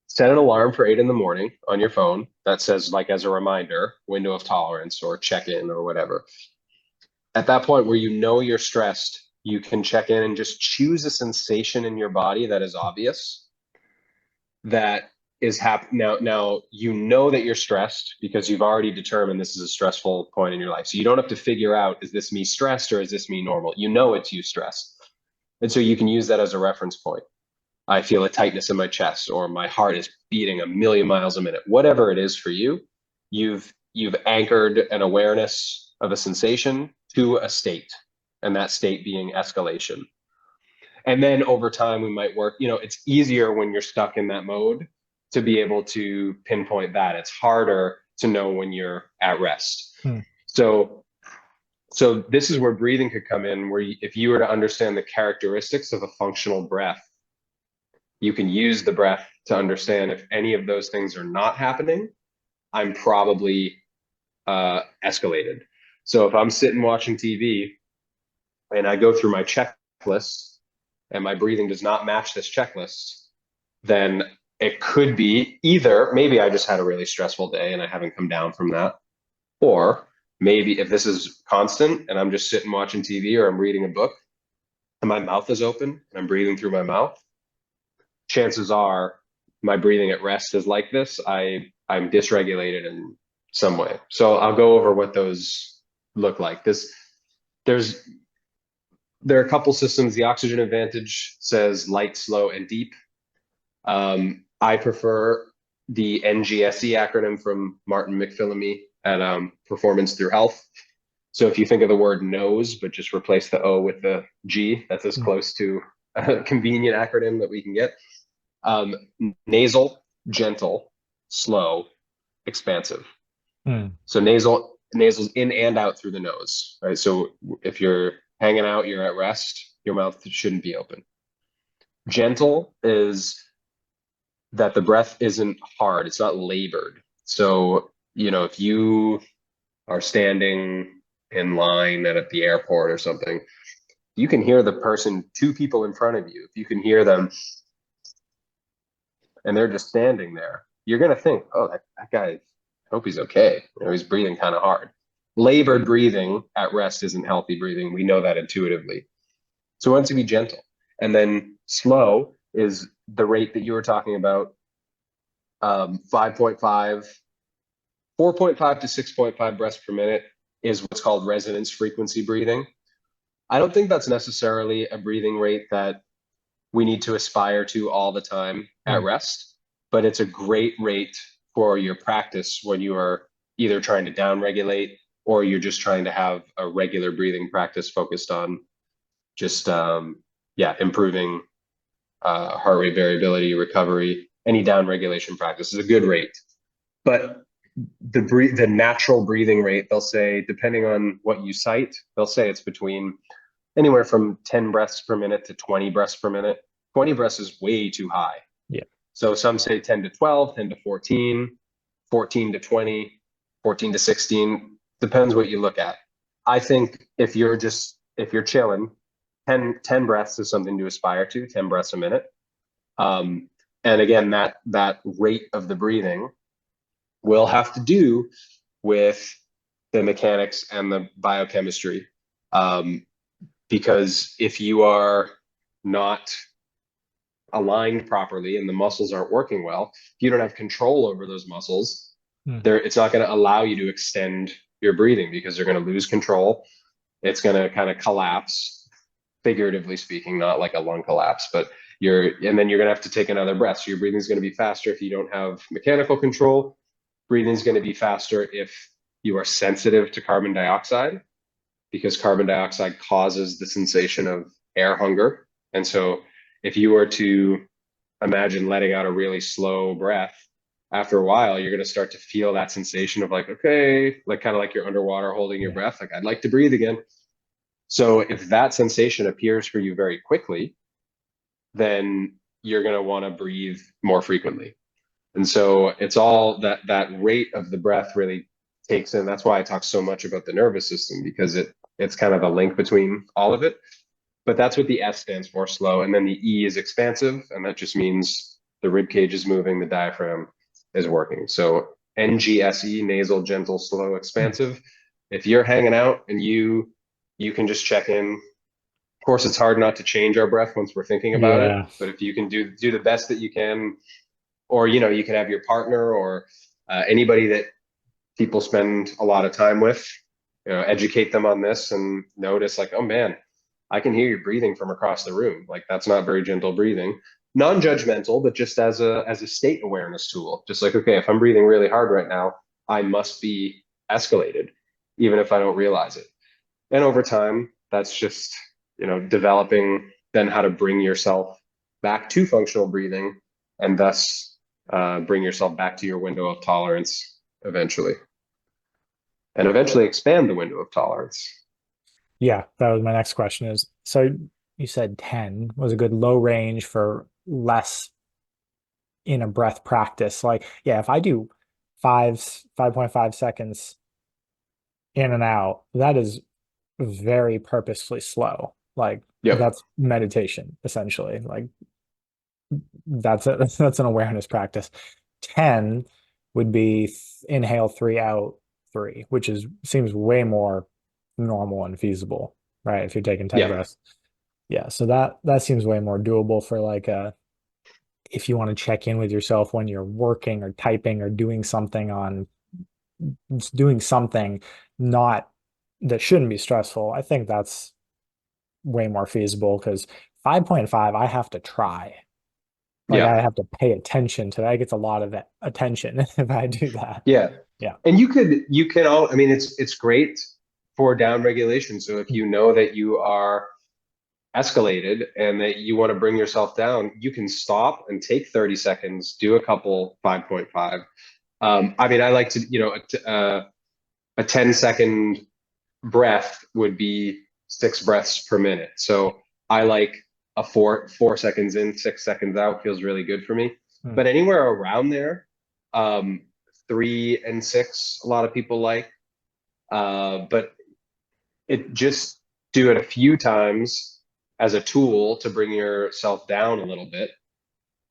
Set an alarm for 8 in the morning on your phone that says, like, as a reminder, window of tolerance or check in or whatever. At that point where you know you're stressed, you can check in and just choose a sensation in your body that is obvious that is happening now. You know that you're stressed because you've already determined this is a stressful point in your life, so you don't have to figure out, is this me stressed or is this me normal? You know it's you stressed, and so you can use that as a reference point. I feel a tightness in my chest, or my heart is beating a million miles a minute. Whatever it is for you, you've anchored an awareness of a sensation to a state, and that state being escalation. And then over time, we might work, it's easier when you're stuck in that mode to be able to pinpoint that. It's harder to know when you're at rest. Hmm. So So this is where breathing could come in, where if you were to understand the characteristics of a functional breath, you can use the breath to understand if any of those things are not happening, I'm probably escalated. So if I'm sitting watching TV and I go through my checklist and my breathing does not match this checklist, then it could be either maybe I just had a really stressful day and I haven't come down from that, or maybe if this is constant and I'm just sitting watching TV or I'm reading a book and my mouth is open and I'm breathing through my mouth, chances are my breathing at rest is like this. I'm dysregulated in some way. So I'll go over what those look like. There's there are a couple systems. The Oxygen Advantage says light, slow, and deep. I prefer the NGSE acronym from Martin McPhillamy at Performance Through Health. So if you think of the word nose, but just replace the O with the G, that's as close to a convenient acronym that we can get. Nasal, gentle, slow, expansive. So nasal's in and out through the nose, right? So if you're hanging out, you're at rest, your mouth shouldn't be open. Gentle is that the breath isn't hard, it's not labored. So, if you are standing in line at the airport or something, you can hear the person, two people in front of you, if you can hear them and they're just standing there, you're going to think, oh, that guy, I hope he's okay. He's breathing kind of hard. Labored breathing at rest isn't healthy breathing. We know that intuitively. So we want to be gentle. And then slow is the rate that you were talking about, 5.5, 4.5 to 6.5 breaths per minute is what's called resonance frequency breathing. I don't think that's necessarily a breathing rate that we need to aspire to all the time at rest, but it's a great rate for your practice when you are either trying to downregulate or you're just trying to have a regular breathing practice focused on just improving heart rate variability, recovery. Any downregulation practice is a good rate. But the natural breathing rate, they'll say, depending on what you cite, they'll say it's between anywhere from 10 breaths per minute to 20 breaths per minute. 20 breaths is way too high. Yeah. So some say 10 to 12, 10 to 14, 14 to 20, 14 to 16, depends what you look at. I think if you're chilling, 10 breaths is something to aspire to, 10 breaths a minute. And again, that rate of the breathing will have to do with the mechanics and the biochemistry. Because if you are not aligned properly and the muscles aren't working well, if you don't have control over those muscles, it's not going to allow you to extend your breathing because you're going to lose control. It's going to kind of collapse, figuratively speaking, not like a lung collapse, but and then you're going to have to take another breath. So your breathing is going to be faster if you don't have mechanical control. Breathing is going to be faster if you are sensitive to carbon dioxide, because carbon dioxide causes the sensation of air hunger. And so if you were to imagine letting out a really slow breath, after a while, you're going to start to feel that sensation of like, okay, like kind of like you're underwater holding your breath. Like, I'd like to breathe again. So if that sensation appears for you very quickly, then you're going to want to breathe more frequently. And so it's all that rate of the breath really takes in. That's why I talk so much about the nervous system, because it's kind of a link between all of it. But that's what the S stands for, slow. And then the E is expansive. And that just means the rib cage is moving, the diaphragm is working. So NGSE, nasal, gentle, slow, expansive. If you're hanging out and you can just check in. Of course, it's hard not to change our breath once we're thinking about it. But if you can do the best that you can, or you can have your partner or anybody that people spend a lot of time with, educate them on this and notice like, oh man, I can hear you breathing from across the room. Like, that's not very gentle breathing. Non-judgmental, but just as a state awareness tool. Just like, okay, if I'm breathing really hard right now, I must be escalated, even if I don't realize it. And over time, that's just, developing then how to bring yourself back to functional breathing, and thus bring yourself back to your window of tolerance eventually. And eventually expand the window of tolerance. Yeah, that was my next question is, so you said 10 was a good low range for less in a breath practice. Like, yeah, if I do 5.5 seconds in and out, that is very purposefully slow. Like Yep. that's meditation essentially. Like that's an awareness practice. 10 would be inhale three, out three, which is seems way more normal and feasible, right? If you're taking 10 Yeah. breaths. Yeah, so that seems way more doable for like a if you want to check in with yourself when you're working or typing or doing something not that shouldn't be stressful. I think that's way more feasible because 5.5, I have to try. Like Yeah. I have to pay attention to that. It gets a lot of attention if I do that. Yeah. Yeah. And you can all, I mean, it's great for down regulation. So if you know that you are escalated and that you want to bring yourself down, you can stop and take 30 seconds, do a couple 5.5. I mean, I like to, a 10-second breath would be 6 breaths per minute. So I like a 4 seconds in, 6 seconds out feels really good for me. Mm. But anywhere around there, um, 3 and 6, a lot of people like. But it just do it a few times as a tool to bring yourself down a little bit.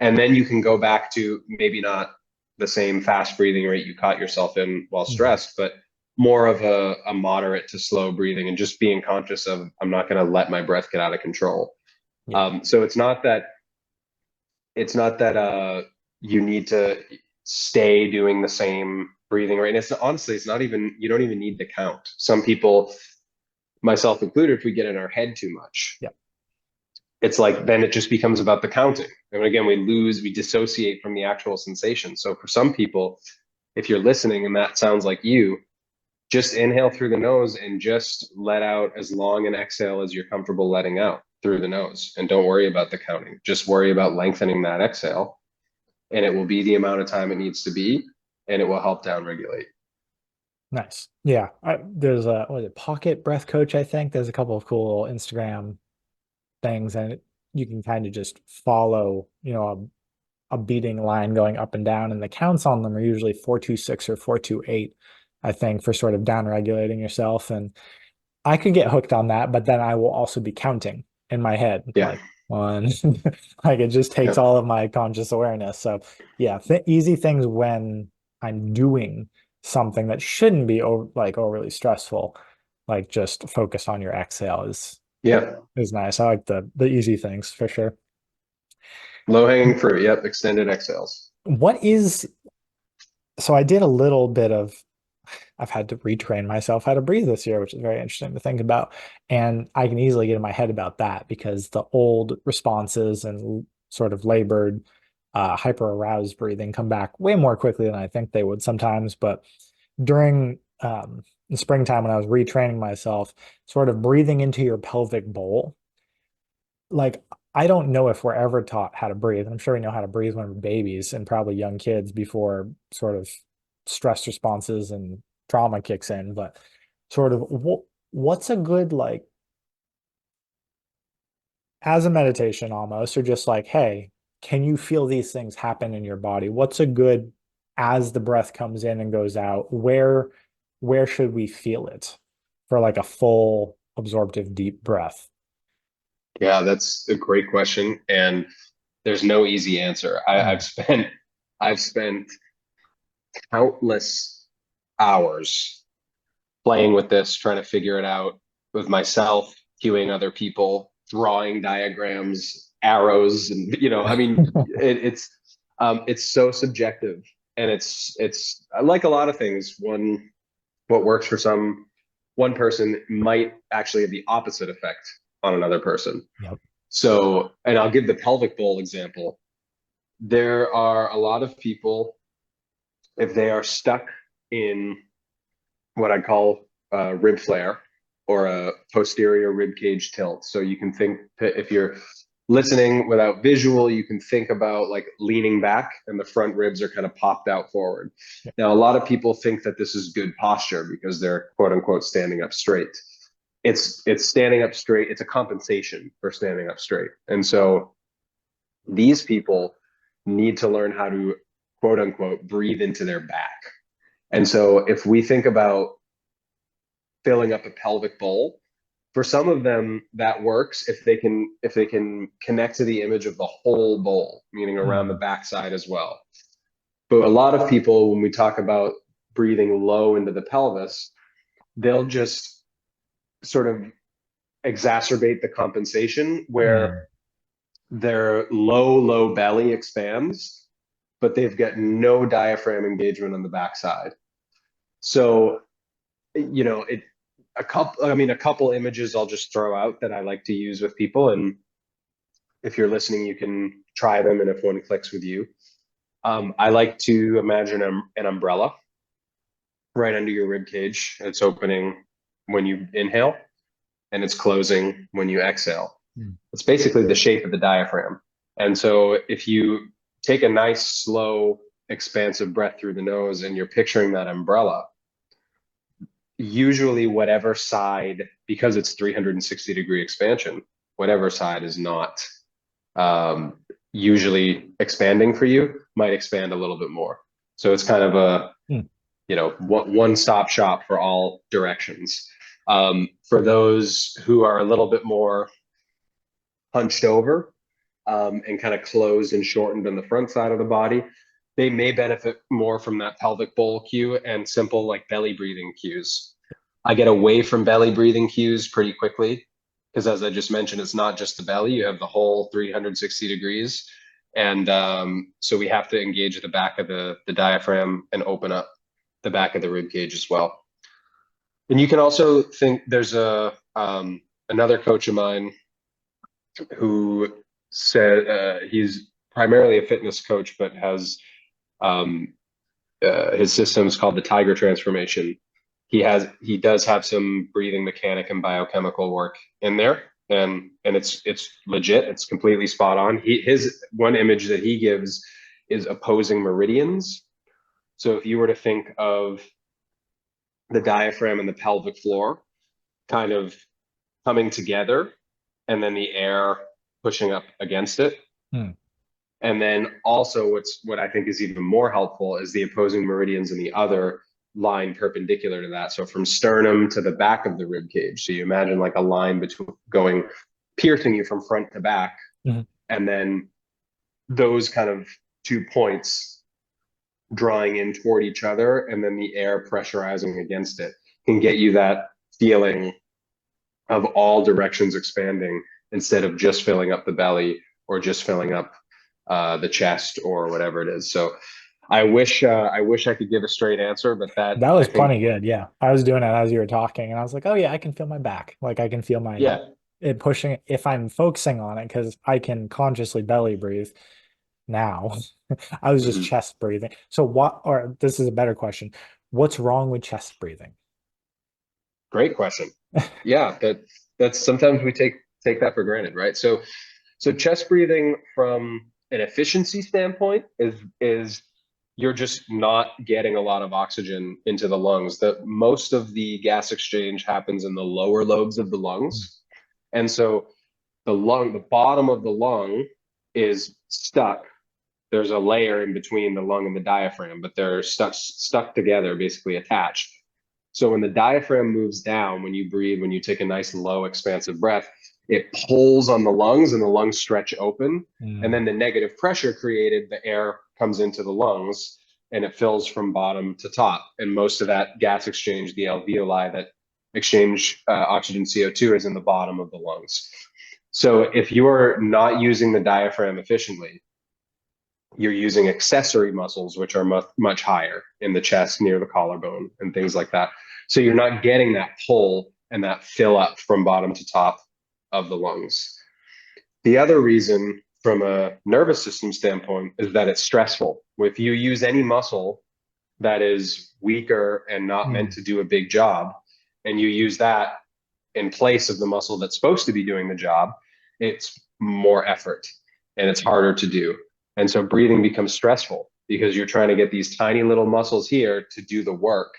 And then you can go back to maybe not the same fast breathing rate you caught yourself in while Mhm. stressed, but more of a moderate to slow breathing and just being conscious of I'm not going to let my breath get out of control. Yeah. So it's not that you need to stay doing the same breathing rate. And it's honestly, it's not even you don't even need to count. Some people, myself included, if we get in our head too much, Yeah. it's like then it just becomes about the counting. And again, we dissociate from the actual sensation. So for some people, if you're listening and that sounds like you, just inhale through the nose and just let out as long an exhale as you're comfortable letting out through the nose. And don't worry about the counting. Just worry about lengthening that exhale. And it will be the amount of time it needs to be, and it will help down regulate. Nice. Yeah. There's a what is it, Pocket Breath Coach, I think. There's a couple of cool Instagram things and you can kind of just follow, a beating line going up and down, and the counts on them are usually 426 or 428, I think, for sort of down regulating yourself. And I could get hooked on that, but then I will also be counting in my head, Yeah. like one, like it just takes Yeah. all of my conscious awareness. So yeah, th easy things when I'm doing something that shouldn't be like overly stressful, like just focus on your exhale Yeah. is nice. I like the easy things for sure. Low hanging fruit. Yep. Extended exhales. What is so I did a little bit of I've had to retrain myself how to breathe this year, which is very interesting to think about. And I can easily get in my head about that because the old responses and sort of labored, hyper aroused breathing come back way more quickly than I think they would sometimes. But during the springtime, when I was retraining myself, sort of breathing into your pelvic bowl, like I don't know if we're ever taught how to breathe. I'm sure we know how to breathe when we're babies and probably young kids before sort of stress responses and trauma kicks in, but sort of what's a good like as a meditation almost, or just like, hey, can you feel these things happen in your body? What's a good as the breath comes in and goes out, where should we feel it for like a full absorptive deep breath? Yeah, that's a great question. And there's no easy answer. Mm. I've spent countless hours playing with this, trying to figure it out with myself, cueing other people, drawing diagrams, arrows, and I mean, it's so subjective, and it's like a lot of things. What works for one person might actually have the opposite effect on another person. Yep. So, and I'll give the pelvic bowl example. There are a lot of people, if they are stuck in what I call rib flare or a posterior rib cage tilt. So you can think if you're listening without visual, you can think about like leaning back and the front ribs are kind of popped out forward. Now, a lot of people think that this is good posture because they're quote unquote standing up straight. it's standing up straight. It's a compensation for standing up straight. And so these people need to learn how to, quote unquote, breathe into their back. And so if we think about filling up a pelvic bowl, for some of them that works if they can connect to the image of the whole bowl, meaning around the backside as well. But a lot of people, when we talk about breathing low into the pelvis, they'll just sort of exacerbate the compensation where their low belly expands, but they've got no diaphragm engagement on the backside. So, you know, a couple images I'll just throw out that I like to use with people. And if you're listening, you can try them. And if one clicks with you, I like to imagine an umbrella right under your rib cage. It's opening when you inhale and it's closing when you exhale. It's basically the shape of the diaphragm. And so if you take a nice, slow, expansive breath through the nose and you're picturing that umbrella, usually whatever side, because it's 360-degree expansion, whatever side is not usually expanding for you might expand a little bit more. So it's kind of a, you know, one-stop shop for all directions. For those who are a little bit more hunched over and kind of closed and shortened on the front side of the body, they may benefit more from that pelvic bowl cue and simple like belly breathing cues. I get away from belly breathing cues pretty quickly because, as I just mentioned, it's not just the belly, you have the whole 360 degrees. And so we have to engage the back of the diaphragm and open up the back of the rib cage as well. And you can also think there's another coach of mine who said he's primarily a fitness coach, but has his system is called the Tiger transformation. He does have some breathing mechanic and biochemical work in there, and it's legit. It's completely spot on. His one image that he gives is opposing meridians. So if you were to think of the diaphragm and the pelvic floor kind of coming together, and then the air pushing up against it. And then also what I think is even more helpful is the opposing meridians in the other line perpendicular to that. So from sternum to the back of the rib cage. So you imagine like a line between piercing you from front to back. And then those kind of 2 points drawing in toward each other, and then the air pressurizing against it can get you that feeling of all directions expanding instead of just filling up the belly or just filling up the chest or whatever it is. So I wish I could give a straight answer, but that was plenty good. Yeah. I was doing it as you were talking and I was like, oh yeah, I can feel my back. Like I can feel it pushing if I'm focusing on it, because I can consciously belly breathe now. I was just chest breathing. So or this is a better question. What's wrong with chest breathing? Great question. Yeah, that's sometimes we take that for granted, right? So chest breathing from an efficiency standpoint is you're just not getting a lot of oxygen into the lungs. That most of the gas exchange happens in the lower lobes of the lungs. And so the bottom of the lung is stuck. There's a layer in between the lung and the diaphragm, but they're stuck together, basically attached. So when the diaphragm moves down, when you breathe, when you take a nice low expansive breath, it pulls on the lungs and the lungs stretch open. And then the negative pressure created, the air comes into the lungs and it fills from bottom to top. And most of that gas exchange, the alveoli that exchange oxygen CO2, is in the bottom of the lungs. So if you're not using the diaphragm efficiently, you're using accessory muscles, which are much higher in the chest, near the collarbone and things like that. So you're not getting that pull and that fill up from bottom to top of the lungs. The other reason from a nervous system standpoint is that it's stressful. If you use any muscle that is weaker and not meant to do a big job, and you use that in place of the muscle that's supposed to be doing the job, it's more effort and it's harder to do. And so breathing becomes stressful because you're trying to get these tiny little muscles here to do the work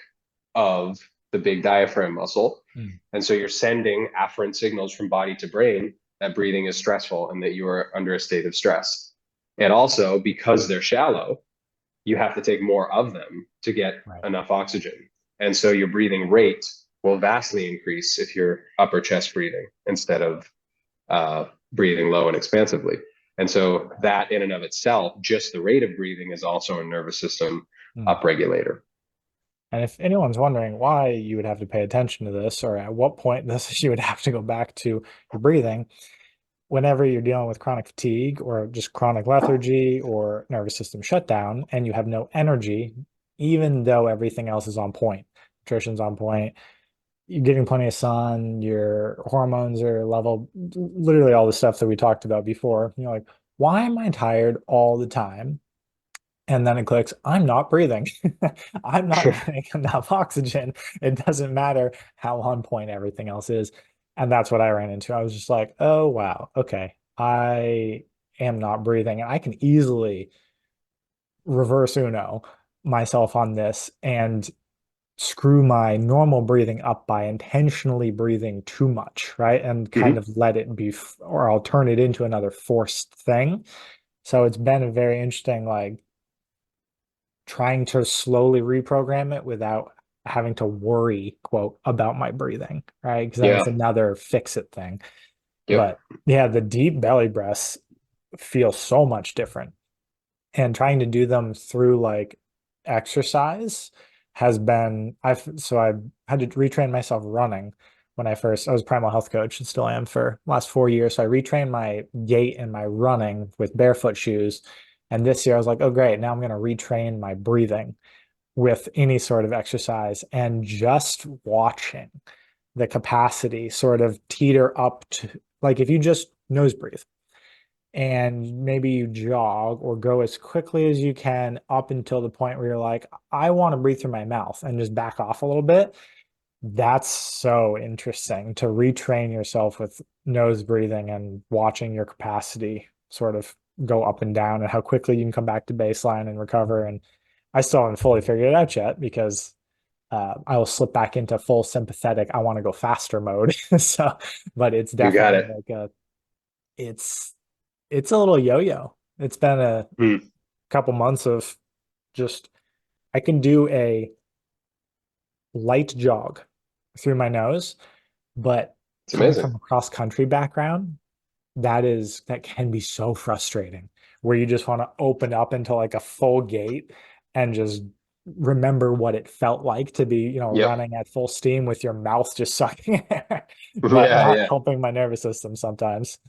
of the big diaphragm muscle. Mm. And so you're sending afferent signals from body to brain that breathing is stressful and that you are under a state of stress. And also, because they're shallow, you have to take more of them to get Right. enough oxygen. And so your breathing rate will vastly increase if you're upper chest breathing instead of breathing low and expansively. And so that in and of itself, just the rate of breathing is also a nervous system Mm. upregulator. And if anyone's wondering why you would have to pay attention to this, or at what point this you would have to go back to your breathing, whenever you're dealing with chronic fatigue or just chronic lethargy or nervous system shutdown, and you have no energy, even though everything else is on point, nutrition's on point, you're getting plenty of sun, your hormones are level, literally all the stuff that we talked about before. You're like, why am I tired all the time? And then it clicks, I'm not breathing. I'm not getting enough oxygen. It doesn't matter how on point everything else is. And that's what I ran into. I was just like, oh, wow. Okay. I am not breathing. And I can easily reverse Uno myself on this and screw my normal breathing up by intentionally breathing too much, right? And kind Mm-hmm. of let it be, or I'll turn it into another forced thing. So it's been a very interesting, like, trying to slowly reprogram it without having to worry, quote, about my breathing, right? Because then it's Yeah. another fix it thing. Yep. But yeah, the deep belly breaths feel so much different. And trying to do them through like exercise has been, I had to retrain myself running when I was a primal health coach and still am for last 4 years. So I retrained my gait and my running with barefoot shoes. And this year I was like, oh, great. Now I'm going to retrain my breathing with any sort of exercise, and just watching the capacity sort of teeter up to, like, if you just nose breathe and maybe you jog or go as quickly as you can up until the point where you're like, I want to breathe through my mouth, and just back off a little bit. That's so interesting to retrain yourself with nose breathing and watching your capacity sort of go up and down, and how quickly you can come back to baseline and recover. And I still haven't fully figured it out yet, because I will slip back into full sympathetic, I want to go faster mode. So, but it's You got definitely it. like it's it's a little yo-yo. It's been a Mm. couple months of just, I can do a light jog through my nose, but It's coming amazing. from a cross country background, that can be so frustrating, where you just want to open up into like a full gait and just remember what it felt like to be, Yep. running at full steam with your mouth just sucking air, but Yeah, not yeah. helping my nervous system sometimes.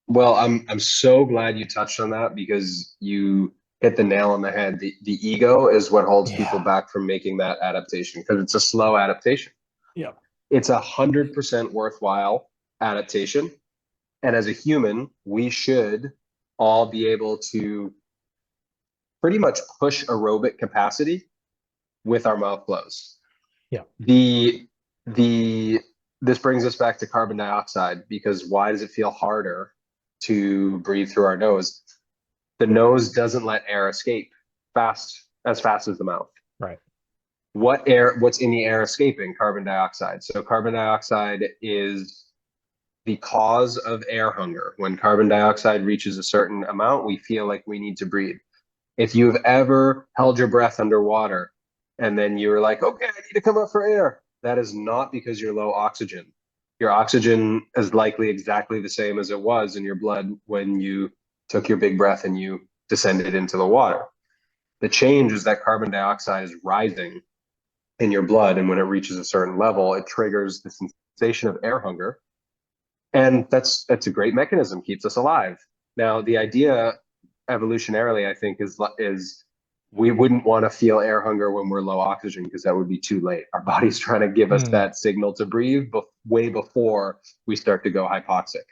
Well, I'm so glad you touched on that because you hit the nail on the head. The ego is what holds people Yeah. back from making that adaptation because it's a slow adaptation. Yeah. It's 100% worthwhile adaptation. And as a human, we should all be able to pretty much push aerobic capacity with our mouth closed. Yeah. The the this brings us back to carbon dioxide because why does it feel harder to breathe through our nose? The nose doesn't let air escape fast as the mouth. Right. What's in the air escaping? Carbon dioxide. So carbon dioxide is the cause of air hunger. When carbon dioxide reaches a certain amount, we feel like we need to breathe. If you've ever held your breath underwater and then you were like, okay, I need to come up for air, that is not because you're low oxygen. Your oxygen is likely exactly the same as it was in your blood when you took your big breath and you descended into the water. The change is that carbon dioxide is rising in your blood. And when it reaches a certain level, it triggers the sensation of air hunger. And that's a great mechanism, keeps us alive. Now, the idea evolutionarily, I think, is we wouldn't want to feel air hunger when we're low oxygen because that would be too late. Our body's trying to give us Mm. that signal to breathe way before we start to go hypoxic.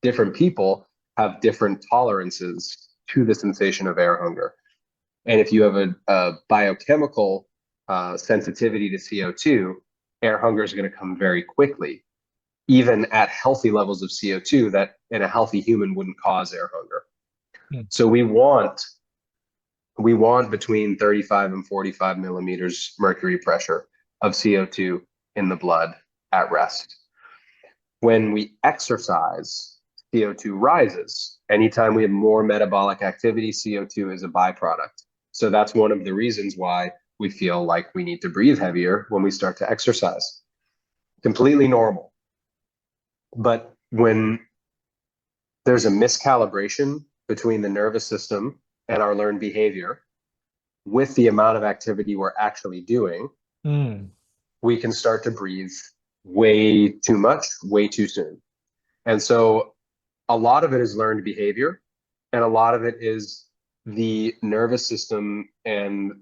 Different people have different tolerances to the sensation of air hunger. And if you have a biochemical sensitivity to CO2, air hunger is going to come very quickly, even at healthy levels of CO2 that in a healthy human wouldn't cause air hunger. Mm. So we want between 35 and 45 millimeters mercury pressure. of CO2 in the blood at rest. When we exercise, CO2 rises. Anytime we have more metabolic activity, CO2 is a byproduct. So that's one of the reasons why we feel like we need to breathe heavier when we start to exercise. Completely normal. But when there's a miscalibration between the nervous system and our learned behavior with the amount of activity we're actually doing, we can start to breathe way too much, way too soon. And so a lot of it is learned behavior, and a lot of it is the nervous system and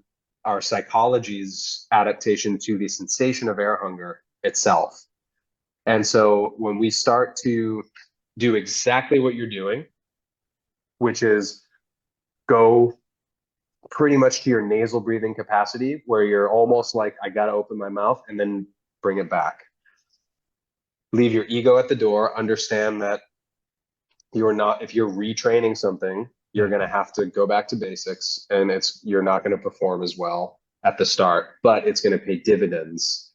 our psychology's adaptation to the sensation of air hunger itself. And so when we start to do exactly what you're doing, which is go pretty much to your nasal breathing capacity, where you're almost like, I got to open my mouth, and then bring it back. Leave your ego at the door. Understand that you're not, if you're retraining something, you're going to have to go back to basics, and you're not going to perform as well at the start, but it's going to pay dividends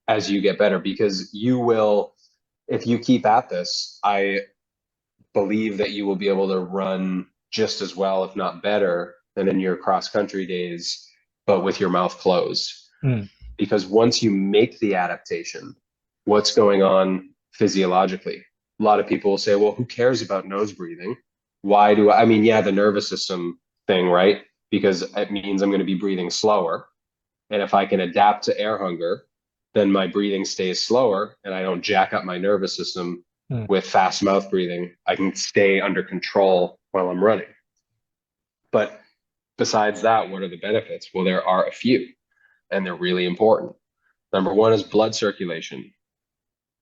as you get better, because you will, if you keep at this, I believe that you will be able to run just as well, if not better, than in your cross country days, but with your mouth closed. Because once you make the adaptation, what's going on physiologically? A lot of people will say, well, who cares about nose breathing? Why do I mean, yeah, the nervous system thing, right? Because it means I'm going to be breathing slower. And if I can adapt to air hunger, then my breathing stays slower and I don't jack up my nervous system with fast mouth breathing. I can stay under control while I'm running. But besides that, what are the benefits? Well, there are a few, and they're really important. Number one is blood circulation.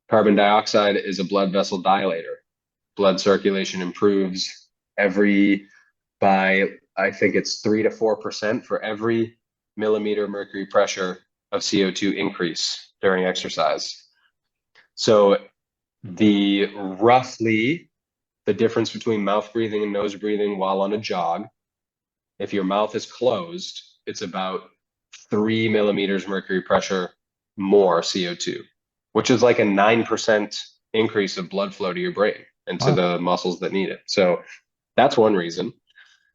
Carbon dioxide is a blood vessel dilator. Blood circulation improves by, I think it's 3 to 4% for every millimeter mercury pressure of CO2 increase during exercise. So roughly the difference between mouth breathing and nose breathing while on a jog, if your mouth is closed, it's about 3 millimeters mercury pressure more CO2, which is like a 9% increase of blood flow to your brain and to the muscles that need it. So that's one reason.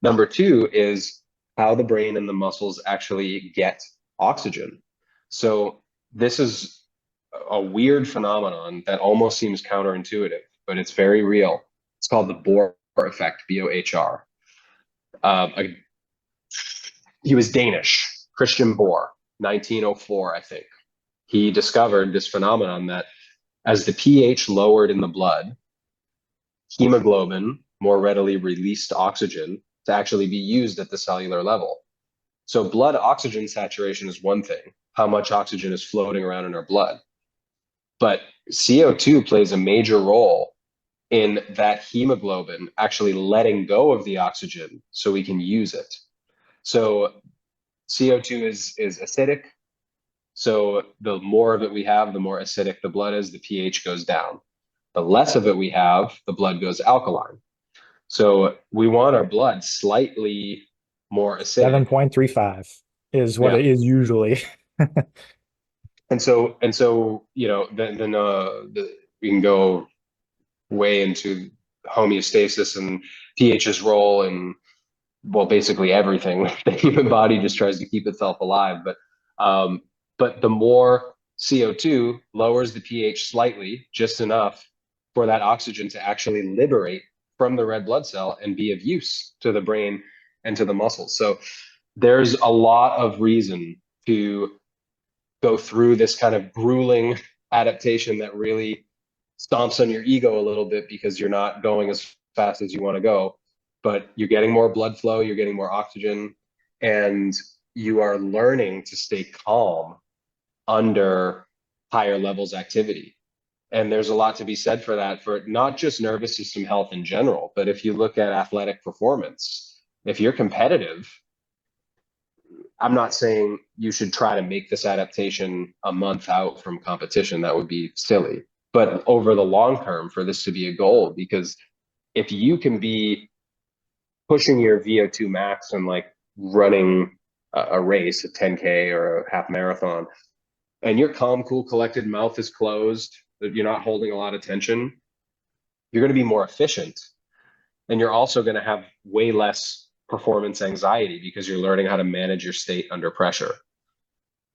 Number two is how the brain and the muscles actually get oxygen. So this is a weird phenomenon that almost seems counterintuitive, but it's very real. It's called the Bohr effect, B-O-H-R. He was Danish, Christian Bohr, 1904, I think. He discovered this phenomenon that as the pH lowered in the blood, hemoglobin more readily released oxygen to actually be used at the cellular level. So blood oxygen saturation is one thing, how much oxygen is floating around in our blood. But CO2 plays a major role in that hemoglobin actually letting go of the oxygen so we can use it. So CO2 is acidic. So the more of it we have, the more acidic the blood is, the pH goes down. The less of it we have, the blood goes alkaline. So we want our blood slightly more acidic. 7.35 is what it is usually. And so, you know, then we can go way into homeostasis and pH's role in, well, basically everything. The human body just tries to keep itself alive. But the more CO2 lowers the pH slightly, just enough for that oxygen to actually liberate from the red blood cell and be of use to the brain and to the muscles. So there's a lot of reason to go through this kind of grueling adaptation that really stomps on your ego a little bit because you're not going as fast as you want to go, but you're getting more blood flow, you're getting more oxygen, and you are learning to stay calm under higher levels activity. And there's a lot to be said for that, for not just nervous system health in general, but if you look at athletic performance, if you're competitive, I'm not saying you should try to make this adaptation a month out from competition. That would be silly. But over the long term, for this to be a goal, because if you can be pushing your VO2 max and like running a race, a 10K or a half marathon, and your calm, cool, collected mouth is closed, you're not holding a lot of tension, you're going to be more efficient. And you're also going to have way less performance anxiety because you're learning how to manage your state under pressure.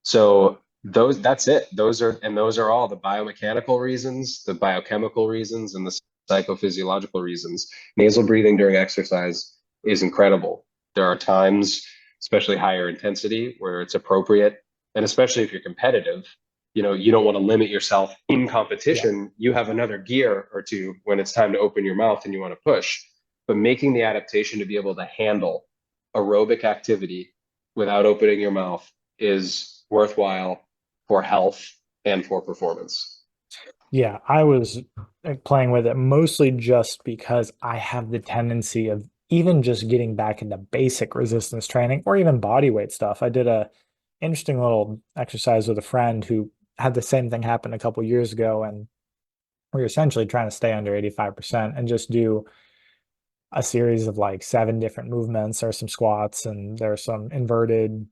So that's it. Those are all the biomechanical reasons, the biochemical reasons, and the psychophysiological reasons. Nasal breathing during exercise is incredible. There are times, especially higher intensity, where it's appropriate. And especially if you're competitive, you don't want to limit yourself in Yeah. competition. You have another gear or two when it's time to open your mouth and you want to push. But making the adaptation to be able to handle aerobic activity without opening your mouth is worthwhile for health and for performance. Yeah, I was playing with it mostly just because I have the tendency of even just getting back into basic resistance training or even body weight stuff. I did a interesting little exercise with a friend who had the same thing happen a couple years ago, and we were essentially trying to stay under 85% and just do a series of like 7 different movements or some squats, and there's some inverted,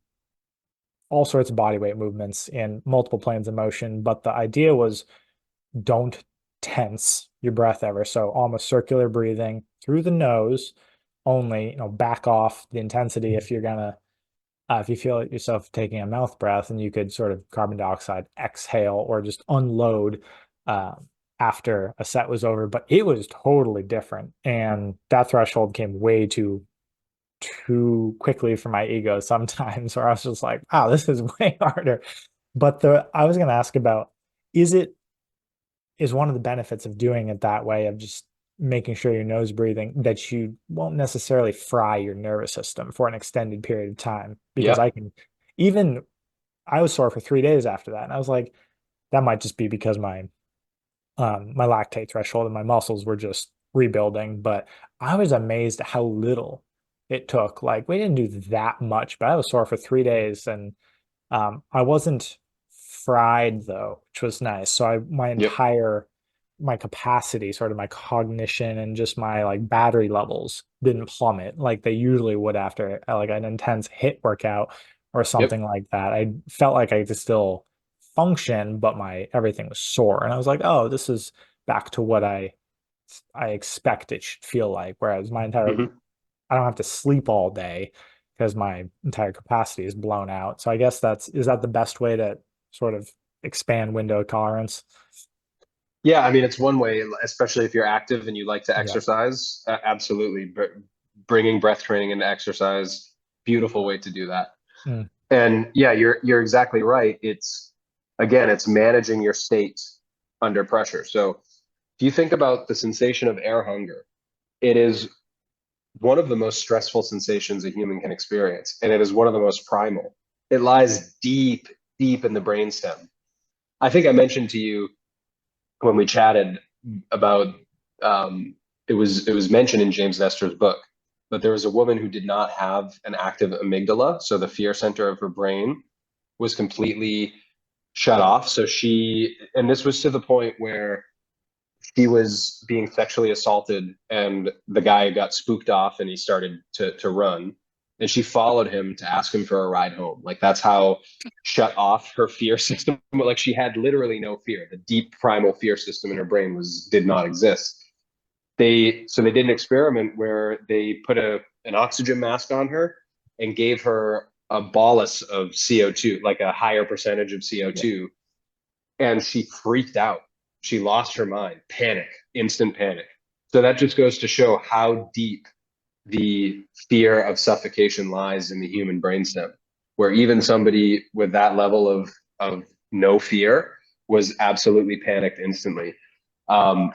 all sorts of body weight movements in multiple planes of motion. But the idea was don't tense your breath ever. So almost circular breathing through the nose only, back off the intensity if you're gonna if you feel yourself taking a mouth breath, and you could sort of carbon dioxide exhale or just unload uh, after a set was over. But it was totally different, and that threshold came way too quickly for my ego sometimes, where I was just like, wow, this is way harder. But the I was going to ask about, is it is one of the benefits of doing it that way, of just making sure you're nose breathing, that you won't necessarily fry your nervous system for an extended period of time. Because Yep. I can even I was sore for 3 days after that, and I was like, that might just be because my lactate threshold and my muscles were just rebuilding. But I was amazed at how little it took. Like, we didn't do that much, but I was sore for 3 days, and I wasn't fried though, which was nice. So my Yep. entire my capacity, sort of my cognition and just my like battery levels didn't plummet like they usually would after like an intense hit workout or Yep. something like that. I felt like I could still function, but my everything was sore. And I was like, oh, this is back to what I expect it should feel like. Whereas Hmm. I don't have to sleep all day because my entire capacity is blown out. So I guess is that the best way to sort of expand window tolerance? Yeah, I mean, it's one way, especially if you're active and you like to Yeah. exercise. Absolutely. But bringing breath training into exercise, beautiful way to do that. Mm, And yeah, you're exactly right. It's managing your state under pressure. So if you think about the sensation of air hunger, it is one of the most stressful sensations a human can experience, and it is one of the most primal. It lies deep, deep in the brainstem. I think I mentioned to you when we chatted about it was mentioned in James Nestor's book, but there was a woman who did not have an active amygdala, so the fear center of her brain was completely shut off. So and this was to the point where she was being sexually assaulted, and the guy got spooked off and he started to run, and she followed him to ask him for a ride home. Like, that's how shut off her fear system. Like, she had literally no fear. The deep primal fear system in her brain did not exist. They did an experiment where they put an oxygen mask on her and gave her a bolus of CO2, like a higher percentage of yeah. CO2, and she freaked out. She lost her mind, panic, instant panic. So that just goes to show how deep the fear of suffocation lies in the human brainstem, where even somebody with that level of no fear was absolutely panicked instantly, um,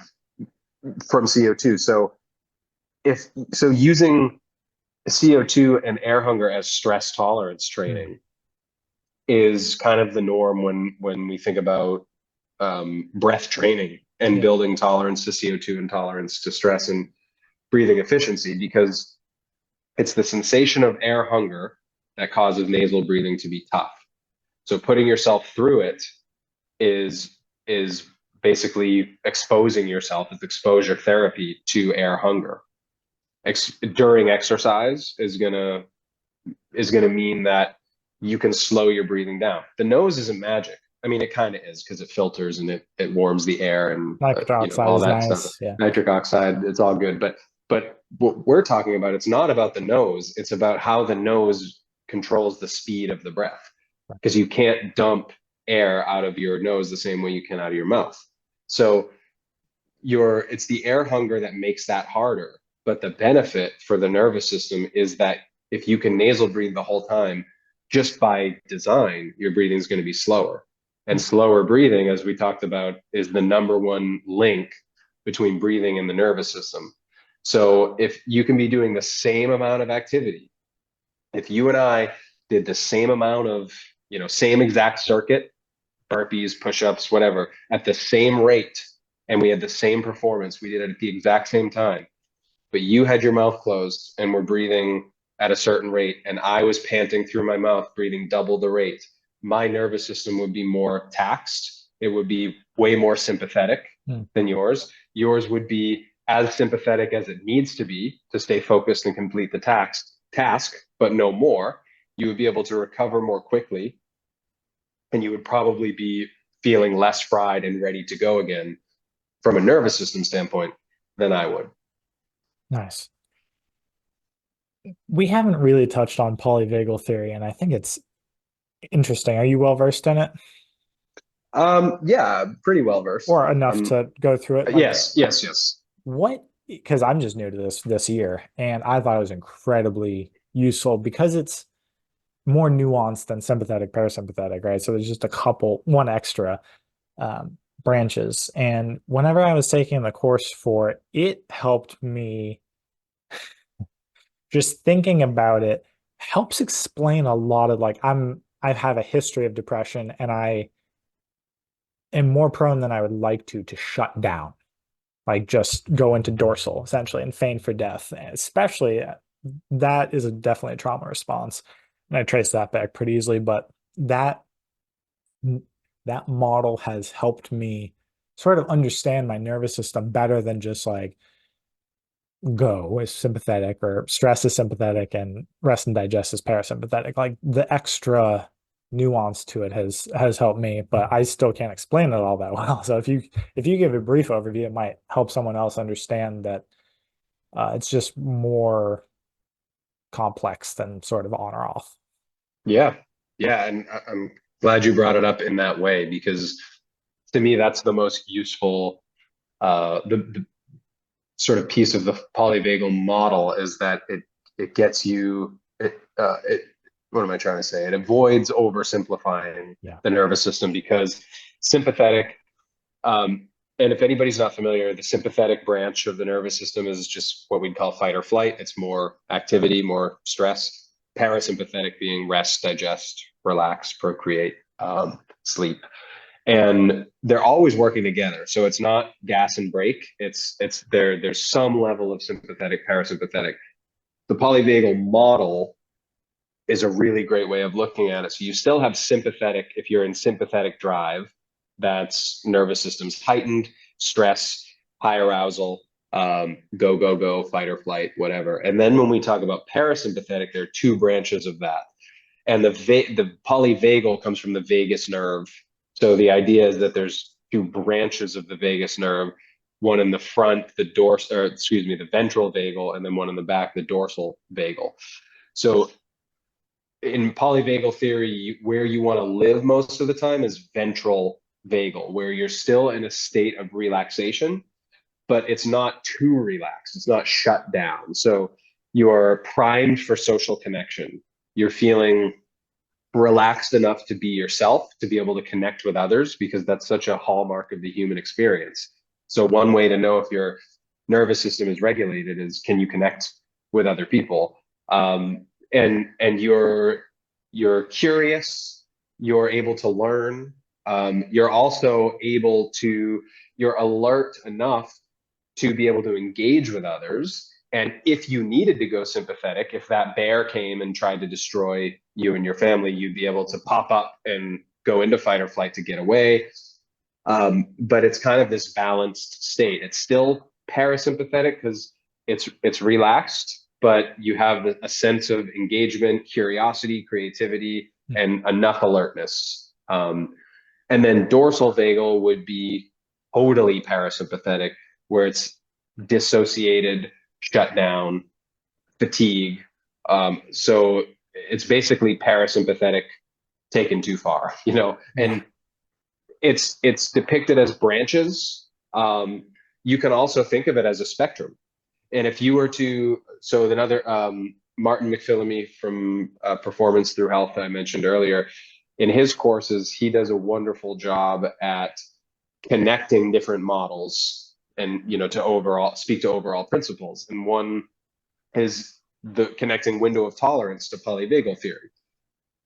from CO2. Using CO2 and air hunger as stress tolerance Mm, training is kind of the norm when we think about breath training and yeah. building tolerance to CO2 and tolerance to stress and breathing efficiency, because it's the sensation of air hunger that causes nasal breathing to be tough. So putting yourself through it is basically exposing yourself. It's exposure therapy to air hunger. During exercise is gonna mean that you can slow your breathing down. The nose isn't magic. I mean, it kind of is because it filters and it warms the air and Nitric oxide all is that stuff. nice. Yeah. Nitric oxide, it's all good. But what we're talking about, it's not about the nose. It's about how the nose controls the speed of the breath, because you can't dump air out of your nose the same way you can out of your mouth. So it's the air hunger that makes that harder. But the benefit for the nervous system is that if you can nasal breathe the whole time, just by design, your breathing is going to be slower. And slower breathing, as we talked about, is the number one link between breathing and the nervous system. So if you can be doing the same amount of activity, if you and I did the same amount of, same exact circuit, burpees, push-ups, whatever, at the same rate, and we had the same performance, we did it at the exact same time, but you had your mouth closed and were breathing at a certain rate, and I was panting through my mouth, breathing double the rate, my nervous system would be more taxed. It would be way more sympathetic than yours. Yours would be as sympathetic as it needs to be to stay focused and complete the task, but no more. You would be able to recover more quickly, and you would probably be feeling less fried and ready to go again from a nervous system standpoint than I would. Nice. We haven't really touched on polyvagal theory, and I think it's interesting. Are you well versed in it? Yeah, pretty well versed. Or enough to go through it? Like, Yes. what, because I'm just new to this year, and I thought it was incredibly useful because it's more nuanced than sympathetic, parasympathetic, right? So there's just one extra branches. And whenever I was taking the course for it, it helped me, just thinking about it helps explain a lot of, like, I have a history of depression, and I am more prone than I would like to shut down, like just go into dorsal essentially and feign for death. Especially that is definitely a trauma response, and I trace that back pretty easily. But that model has helped me sort of understand my nervous system better than just like go is sympathetic or stress is sympathetic and rest and digest is parasympathetic. Like the extra nuance to it has helped me, but I still can't explain it all that well. So if you give a brief overview, it might help someone else understand that it's just more complex than sort of on or off. Yeah. Yeah. And I'm glad you brought it up in that way, because to me, that's the most useful, the sort of piece of the polyvagal model is that it gets you, what am I trying to say? It avoids oversimplifying the nervous system, because sympathetic, and if anybody's not familiar, the sympathetic branch of the nervous system is just what we'd call fight or flight. It's more activity, more stress. Parasympathetic being rest, digest, relax, procreate, sleep. And they're always working together. So it's not gas and brake. It's there's some level of sympathetic, parasympathetic. The polyvagal model is a really great way of looking at it. So you still have sympathetic, if you're in sympathetic drive, that's nervous system's heightened, stress, high arousal, go, fight or flight, whatever. And then when we talk about parasympathetic, there are two branches of that. And the polyvagal comes from the vagus nerve. So the idea is that there's two branches of the vagus nerve, one in the front, the ventral vagal, and then one in the back, the dorsal vagal. So in polyvagal theory, where you want to live most of the time is ventral vagal, where you're still in a state of relaxation, but it's not too relaxed. It's not shut down. So you're primed for social connection. You're feeling relaxed enough to be yourself, to be able to connect with others, because that's such a hallmark of the human experience. So one way to know if your nervous system is regulated is, can you connect with other people? And you're curious, you're able to learn, you're also you're alert enough to be able to engage with others. And if you needed to go sympathetic, if that bear came and tried to destroy you and your family, you'd be able to pop up and go into fight or flight to get away. But it's kind of this balanced state. It's still parasympathetic because it's relaxed, but you have a sense of engagement, curiosity, creativity, and enough alertness. And then dorsal vagal would be totally parasympathetic, where it's dissociated, shut down, fatigue. So it's basically parasympathetic taken too far, Yeah. and it's depicted as branches. You can also think of it as a spectrum. And if you were to, so another Martin McPhillamy from Performance Through Health I mentioned earlier, in his courses, he does a wonderful job at connecting different models and to overall speak to overall principles. And one is the connecting window of tolerance to polyvagal theory.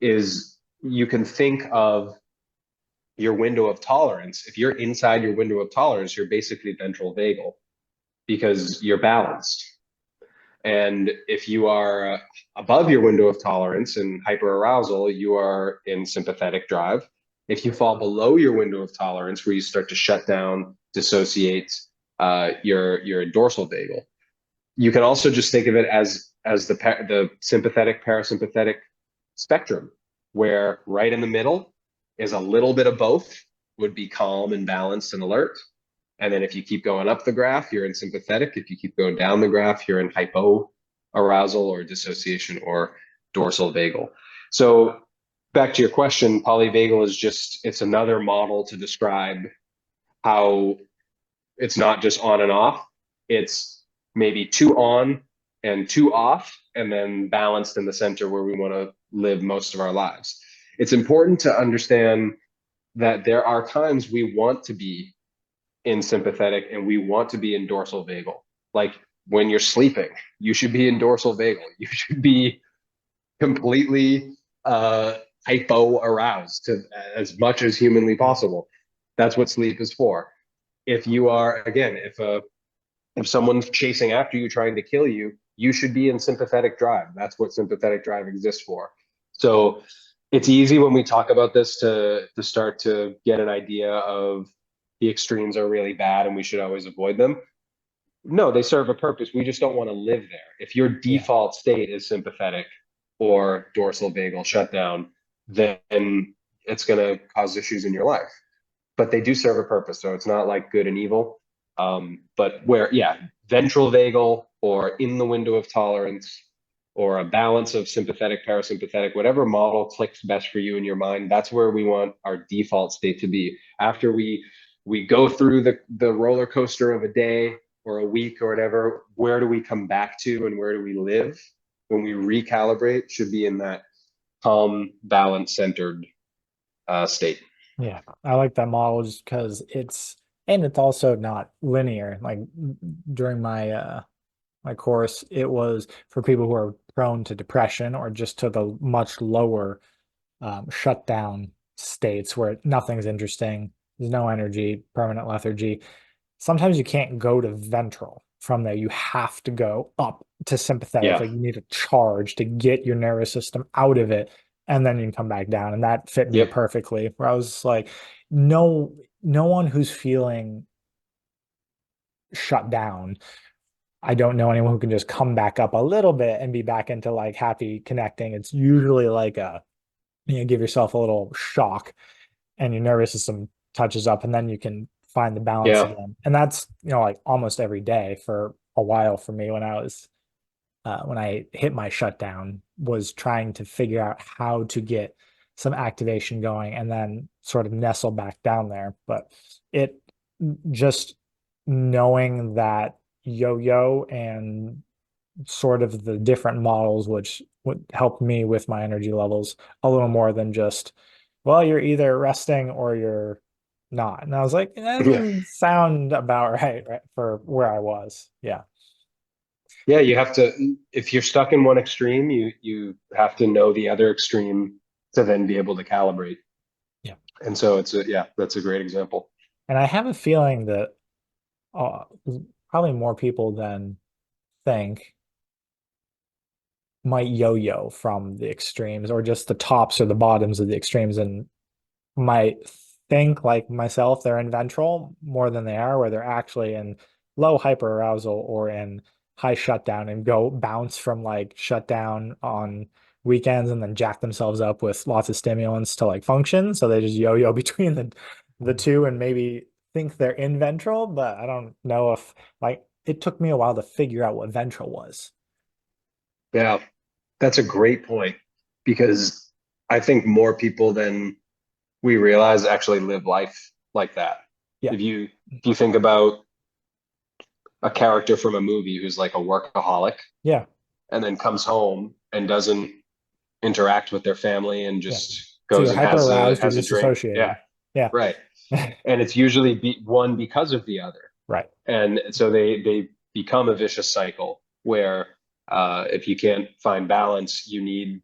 Is you can think of your window of tolerance. If you're inside your window of tolerance, you're basically ventral vagal because you're balanced. And if you are above your window of tolerance and hyperarousal, you are in sympathetic drive. If you fall below your window of tolerance, where you start to shut down, dissociate, you're dorsal vagal. You can also just think of it as the sympathetic parasympathetic spectrum, where right in the middle is a little bit of both, would be calm and balanced and alert. And then if you keep going up the graph, you're in sympathetic. If you keep going down the graph, you're in hypo arousal or dissociation or dorsal vagal. So back to your question, polyvagal is it's another model to describe how it's not just on and off. It's maybe two on and two off, and then balanced in the center where we want to live most of our lives. It's important to understand that there are times we want to be in sympathetic and we want to be in dorsal vagal. Like when you're sleeping, you should be in dorsal vagal. You should be completely hypo aroused to as much as humanly possible. That's what sleep is for. If you are, again, if someone's chasing after you trying to kill you, you should be in sympathetic drive. That's what sympathetic drive exists for. So it's easy when we talk about this to start to get an idea of the extremes are really bad and we should always avoid them. No, they serve a purpose. We just don't want to live there. If your Yeah. default state is sympathetic or dorsal vagal shutdown, then it's going to cause issues in your life. But they do serve a purpose. So it's not like good and evil. But where, yeah, ventral vagal or in the window of tolerance or a balance of sympathetic, parasympathetic, whatever model clicks best for you in your mind, that's where we want our default state to be. After we go through the roller coaster of a day or a week or whatever, where do we come back to and where do we live? When we recalibrate, should be in that calm, balanced, centered state. Yeah, I like that model just because it's also not linear. Like during my course, it was for people who are prone to depression or just to the much lower shutdown states where nothing's interesting, there's no energy, permanent lethargy. Sometimes you can't go to ventral from there. You have to go up to sympathetic. Yeah. Like you need a charge to get your nervous system out of it, and then you can come back down. And that fit me Yep. perfectly. Where I was like, no one who's feeling shut down. I don't know anyone who can just come back up a little bit and be back into like happy connecting. It's usually like give yourself a little shock and your nervous system touches up and then you can find the balance Yeah. again. And that's, like almost every day for a while for me when I hit my shutdown was trying to figure out how to get some activation going and then sort of nestle back down there. But it just knowing that yo-yo and sort of the different models, which would help me with my energy levels a little more than just, well, you're either resting or you're not. And I was like, that Yeah. doesn't sound about right for where I was. Yeah. Yeah, you have to, if you're stuck in one extreme, you have to know the other extreme to then be able to calibrate. Yeah. And so yeah, that's a great example. And I have a feeling that uh, probably more people than think might yo-yo from the extremes or just the tops or the bottoms of the extremes and might think like myself they're in ventral more than they are, where they're actually in low hyperarousal or in high shutdown and go bounce from like shutdown on weekends and then jack themselves up with lots of stimulants to like function. So they just yo-yo between the two and maybe think they're in ventral, but I don't know if like it took me a while to figure out what ventral was. Yeah, that's a great point because I think more people than we realize actually live life like that. Yeah. If you think about a character from a movie who's like a workaholic Yeah. and then comes home and doesn't interact with their family and Yeah. just It's goes either and hyper aroused or has a drink. Yeah, disassociated. Yeah. right. And it's usually one because of the other. Right. And so they become a vicious cycle where if you can't find balance, you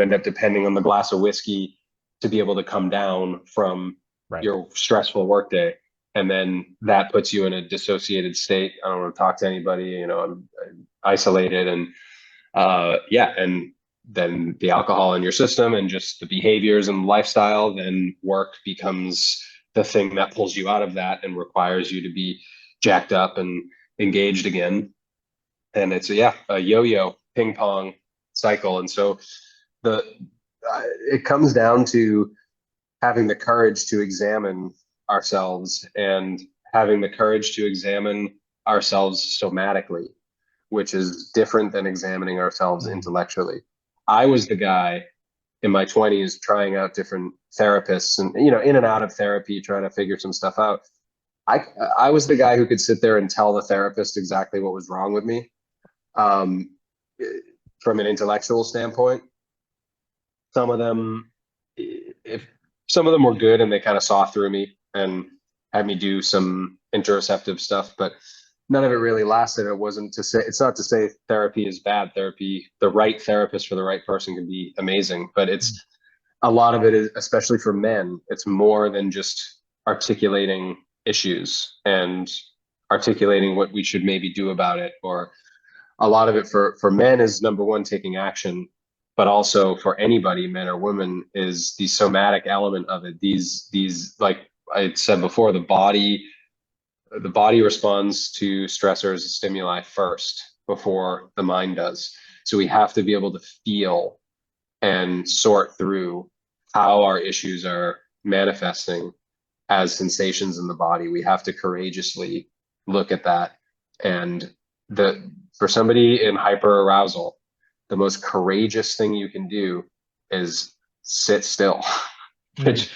end up depending on the glass of whiskey to be able to come down from Right. your stressful workday. And then that puts you in a dissociated state. I don't want to talk to anybody, I'm isolated and yeah, and then the alcohol in your system and just the behaviors and lifestyle, then work becomes the thing that pulls you out of that and requires you to be jacked up and engaged again. And it's a yo-yo ping pong cycle. And so the it comes down to having the courage to examine ourselves and having the courage to examine ourselves somatically, which is different than examining ourselves Mm. intellectually. I was the guy in my 20s trying out different therapists and in and out of therapy trying to figure some stuff out. I was the guy who could sit there and tell the therapist exactly what was wrong with me, um, from an intellectual standpoint. Some of them, if some of them were good and they kind of saw through me and had me do some interoceptive stuff, but none of it really lasted. It's not to say therapy is bad. Therapy, the right therapist for the right person can be amazing, but Mm. it's a lot of it is, especially for men, it's more than just articulating issues and articulating what we should maybe do about it, or a lot of it for men is number one, taking action, but also for anybody, men or women, is the somatic element of it. These like I said before, the body responds to stressors and stimuli first before the mind does. So we have to be able to feel and sort through how our issues are manifesting as sensations in the body. We have to courageously look at that. And for somebody in hyperarousal, the most courageous thing you can do is sit still, Mm. which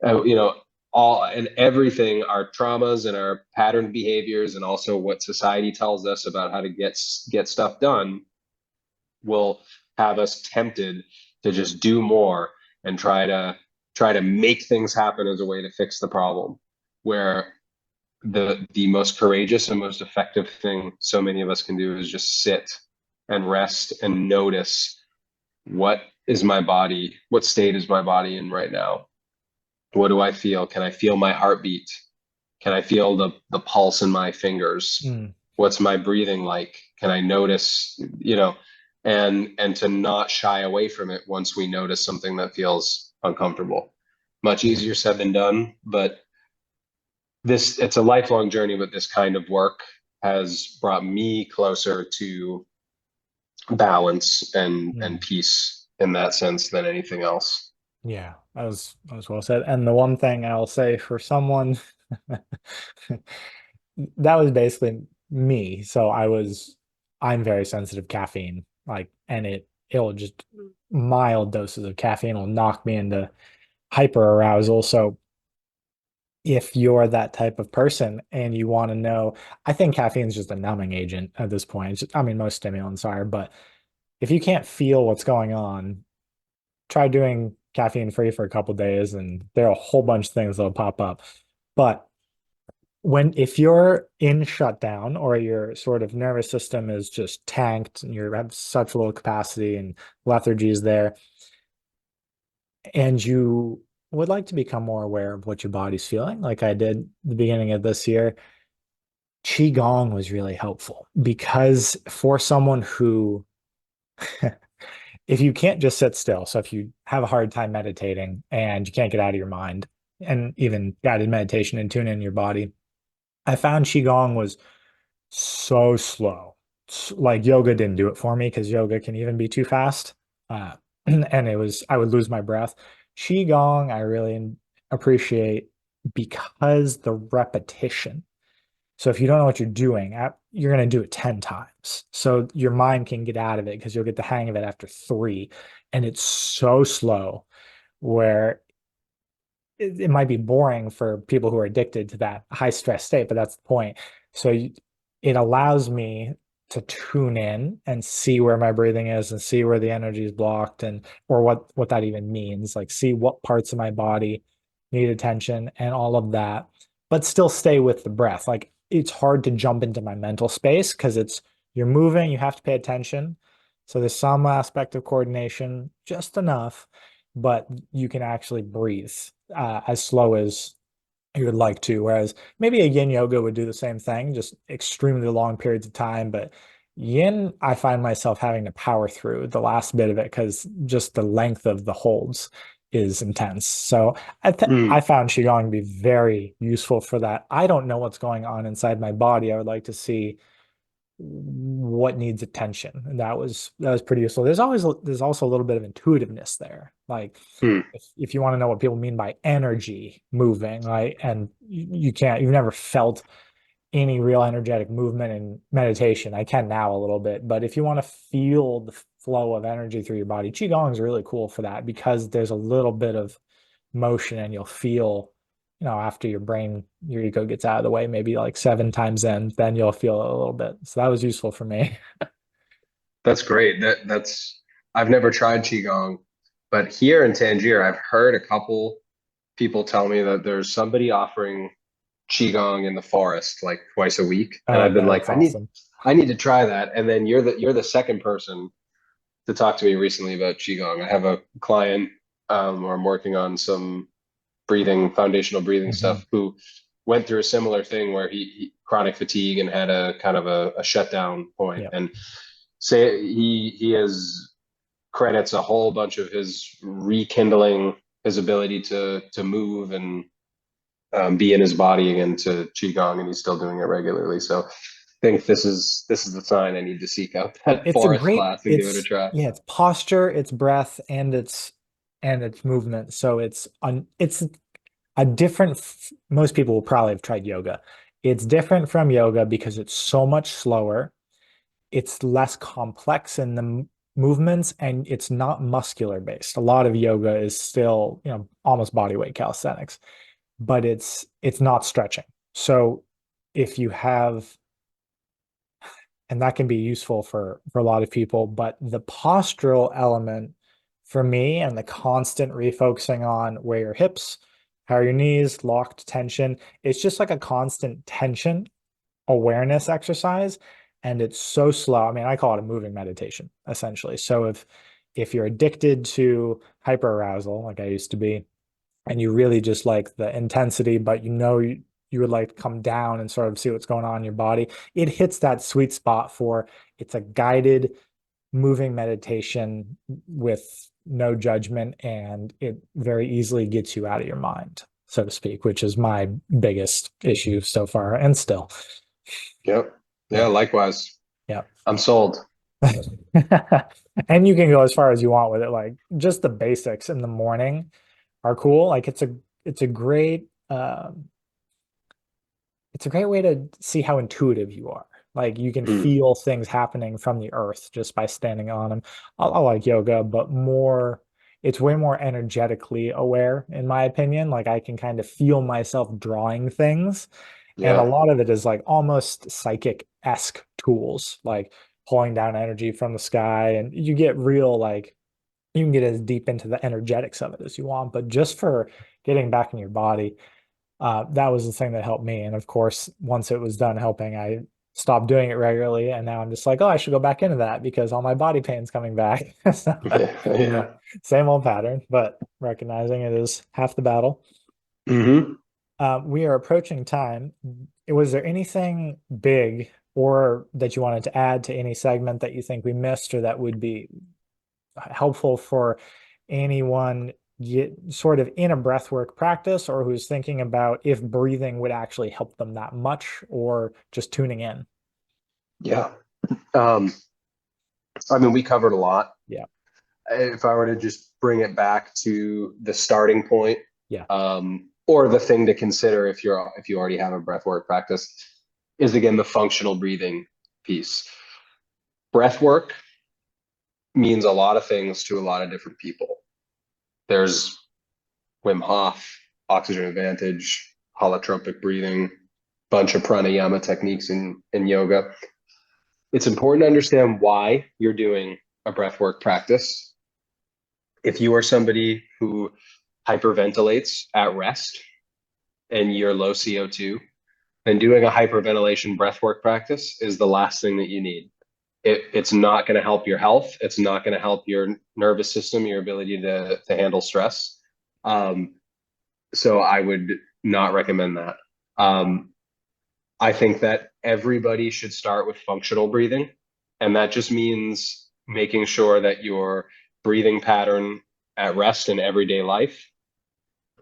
uh, you know all and everything, our traumas and our patterned behaviors and also what society tells us about how to get stuff done will have us tempted to just do more and try to make things happen as a way to fix the problem, where the most courageous and most effective thing so many of us can do is just sit and rest and notice what state is my body in right now. What do I feel? Can I feel my heartbeat? Can I feel the pulse in my fingers? Mm. What's my breathing like? Can I notice, and to not shy away from it once we notice something that feels uncomfortable. Much Yeah. easier said than done, but it's a lifelong journey, but this kind of work has brought me closer to balance and Mm. peace in that sense than anything else. Yeah, that was well said. And the one thing I'll say for someone that was basically me. So I'm very sensitive to caffeine. Like, and it'll just mild doses of caffeine will knock me into hyper arousal. So if you're that type of person and you want to know, I think caffeine is just a numbing agent at this point. I mean, most stimulants are, but if you can't feel what's going on, try doing caffeine free for a couple days and there are a whole bunch of things that'll pop up. But if you're in shutdown or your sort of nervous system is just tanked and you have such low capacity and lethargy is there, and you would like to become more aware of what your body's feeling, like I did the beginning of this year, Qigong was really helpful because for someone who, if you can't just sit still, so if you have a hard time meditating and you can't get out of your mind, and even guided meditation and tune in your body, I found Qigong was so slow, like yoga didn't do it for me because yoga can even be too fast. And I would lose my breath. Qigong, I really appreciate because the repetition. So if you don't know what you're doing, you're going to do it 10 times. So your mind can get out of it because you'll get the hang of it after three. And it's so slow where it might be boring for people who are addicted to that high stress state, but that's the point. So it allows me to tune in and see where my breathing is and see where the energy is blocked and or what that even means, like see what parts of my body need attention and all of that, but still stay with the breath. Like it's hard to jump into my mental space because you're moving, you have to pay attention. So there's some aspect of coordination, just enough, but you can actually breathe as slow as you would like to. Whereas maybe a yin yoga would do the same thing, just extremely long periods of time. But yin, I find myself having to power through the last bit of it because just the length of the holds is intense. So I Mm. found Qigong to be very useful for that. I don't know what's going on inside my body. I would like to see what needs attention. And that was pretty useful. There's also a little bit of intuitiveness there. Like Mm. if you want to know what people mean by energy moving, right? And you've never felt any real energetic movement in meditation. I can now a little bit, but if you want to feel the flow of energy through your body, Qigong is really cool for that because there's a little bit of motion and you'll feel, after your ego gets out of the way, maybe like 7 times in, then you'll feel it a little bit. So that was useful for me. That's great. I've never tried Qigong, but here in Tangier, I've heard a couple people tell me that there's somebody offering Qigong in the forest like twice a week. And Oh, I've been that's like, awesome. I need to try that. And then you're the second person to talk to me recently about Qigong. I have a client where I'm working on some foundational breathing Mhm. stuff, who went through a similar thing where he chronic fatigue and had a kind of a shutdown point. Yeah. And say he has credits a whole bunch of his rekindling his ability to move and be in his body again to qigong, and he's still doing it regularly. So I think this is the sign I need to seek out that It's a forest great, class and give it a try. yeah, it's posture, it's breath, and it's movement. So it's a different, most people will probably have tried yoga. It's different from yoga because it's so much slower. It's less complex in the movements and it's not muscular based. A lot of yoga is still, almost body weight calisthenics, but it's not stretching. So if you have, and that can be useful for a lot of people, but the postural element for me and the constant refocusing on where your hips, how are your knees, locked tension, it's just like a constant tension awareness exercise, and it's so slow. I mean, I call it a moving meditation essentially. So if you're addicted to hyperarousal like I used to be, and you really just like the intensity, but you would like to come down and sort of see what's going on in your body, it hits that sweet spot for it's a guided moving meditation with no judgment, and it very easily gets you out of your mind, so to speak, which is my biggest issue so far and still. Yep. Yeah, Yeah. likewise. Yeah. I'm sold. And you can go as far as you want with it. Like just the basics in the morning are cool. Like it's a great way to see how intuitive you are. Like you can Mm. feel things happening from the earth just by standing on them. I like yoga, but it's way more energetically aware, in my opinion. Like I can kind of feel myself drawing things. And a Yeah. lot of it is like almost psychic-esque tools, like pulling down energy from the sky. And you get real, like, you can get as deep into the energetics of it as you want. But just for getting back in your body, that was the thing that helped me. And of course, once it was done helping, I stopped doing it regularly. And now I'm just like, oh, I should go back into that because all my body pain's coming back. So, Yeah. same old pattern, but recognizing it is half the battle. Hmm. We are approaching time. Was there anything big or that you wanted to add to any segment that you think we missed or that would be helpful for anyone sort of in a breathwork practice or who's thinking about if breathing would actually help them that much or just tuning in? Yeah. Um, I mean, we covered a lot. Yeah. If I were to just bring it back to the starting point, Yeah. or the thing to consider if you already have a breath work practice, is again the functional breathing piece. Breath work means a lot of things to a lot of different people. There's Wim Hof, oxygen advantage, holotropic breathing, bunch of pranayama techniques in yoga. It's important to understand why you're doing a breathwork practice. If you are somebody who hyperventilates at rest and you're low CO2, then doing a hyperventilation breathwork practice is the last thing that you need. It's not going to help your health. It's not going to help your nervous system, your ability to handle stress. Um, so I would not recommend that. I think that everybody should start with functional breathing. And that just means making sure that your breathing pattern at rest in everyday life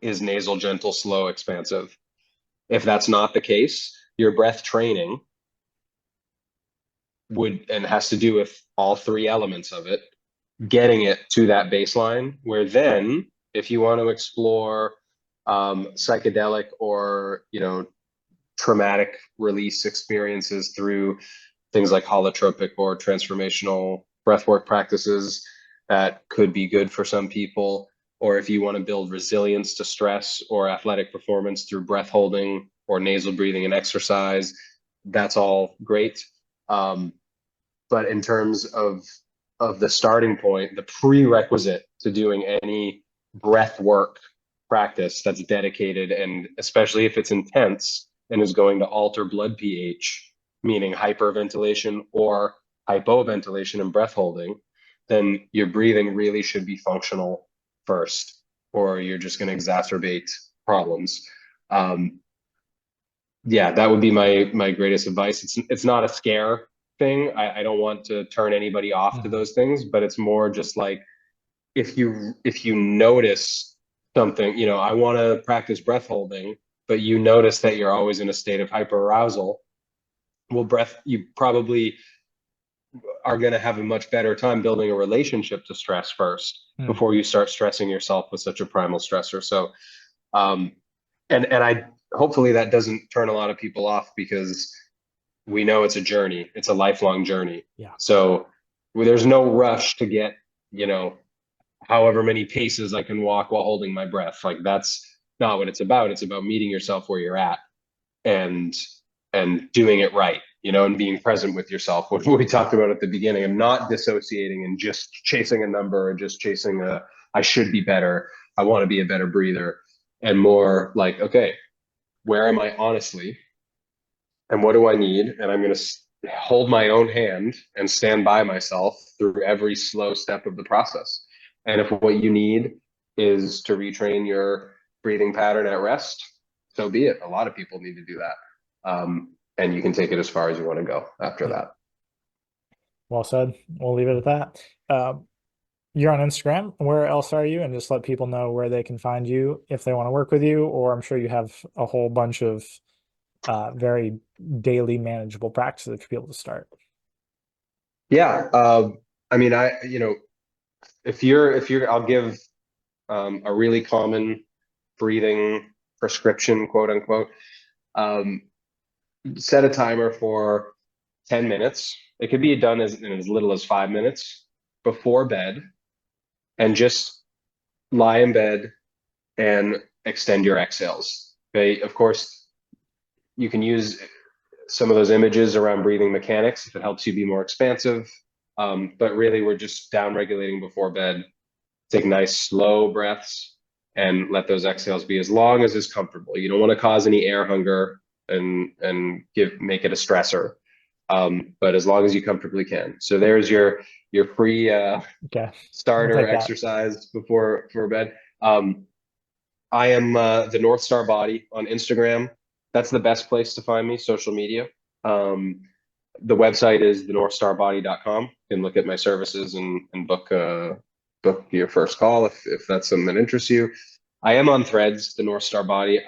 is nasal, gentle, slow, expansive. If that's not the case, your breath training would and has to do with all three elements of it, getting it to that baseline, where then if you want to explore psychedelic or traumatic release experiences through things like holotropic or transformational breathwork practices, that could be good for some people. Or if you want to build resilience to stress or athletic performance through breath holding or nasal breathing and exercise, that's all great. But in terms of the starting point, the prerequisite to doing any breath work practice that's dedicated, and especially if it's intense and is going to alter blood pH, meaning hyperventilation or hypoventilation and breath holding, then your breathing really should be functional first, or you're just going to exacerbate problems. Um, yeah, that would be my greatest advice. It's not a scare thing. I don't want to turn anybody off to Mhm. those things, but it's more just like if you notice something, I want to practice breath holding, but you notice that you're always in a state of hyperarousal. Well, you probably are going to have a much better time building a relationship to stress first Mm. before you start stressing yourself with such a primal stressor. So, um, and I hopefully that doesn't turn a lot of people off, because we know it's a journey. It's a lifelong journey. Yeah. So there's no rush to get, however many paces I can walk while holding my breath. Like that's not what it's about. It's about meeting yourself where you're at and doing it right, and being present with yourself, which we talked about at the beginning, and not dissociating and just chasing a number or just chasing I should be better. I want to be a better breather, and more like, okay, where am I honestly? And what do I need? And I'm going to hold my own hand and stand by myself through every slow step of the process. And if what you need is to retrain your breathing pattern at rest, so be it. A lot of people need to do that. And you can take it as far as you want to go after Yeah. that. Well said. We'll leave it at that. You're on Instagram. Where else are you? And just let people know where they can find you if they want to work with you, or I'm sure you have a whole bunch of very daily manageable practices for people to start. Yeah. I mean, I'll give a really common breathing prescription, quote unquote. Um, Set a timer for 10 minutes. It could be done in as little as 5 minutes before bed, and just lie in bed and extend your exhales. Okay. Of course, you can use some of those images around breathing mechanics if it helps you be more expansive. But really, we're just down regulating before bed. Take nice, slow breaths and let those exhales be as long as is comfortable. You don't want to cause any air hunger and make it a stressor. But as long as you comfortably can. So there's your free Okay. We'll starter take that. exercise before bed. I am the North Star Body on Instagram. That's the best place to find me, social media. Um, the website is thenorthstarbody.com. You can look at my services and book your first call if that's something that interests you. I am on Threads, the North Star Body.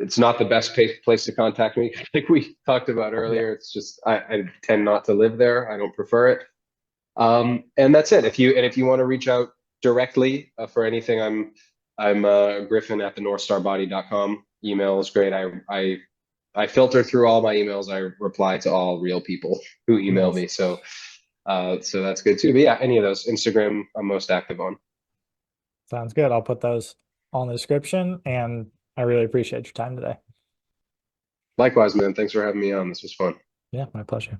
it's not the best place to contact me, like we talked about Yeah. earlier. It's just I tend not to live there. I don't prefer it. And that's it. If you want to reach out directly for anything, I'm Griffin at the northstarbody.com. Email is great. I filter through all my emails. I reply to all real people who email Nice. me. So that's good too. But yeah, any of those. Instagram, I'm most active on. Sounds good. I'll put those on the description, and I really appreciate your time today. Likewise, man. Thanks for having me on. This was fun. Yeah, my pleasure.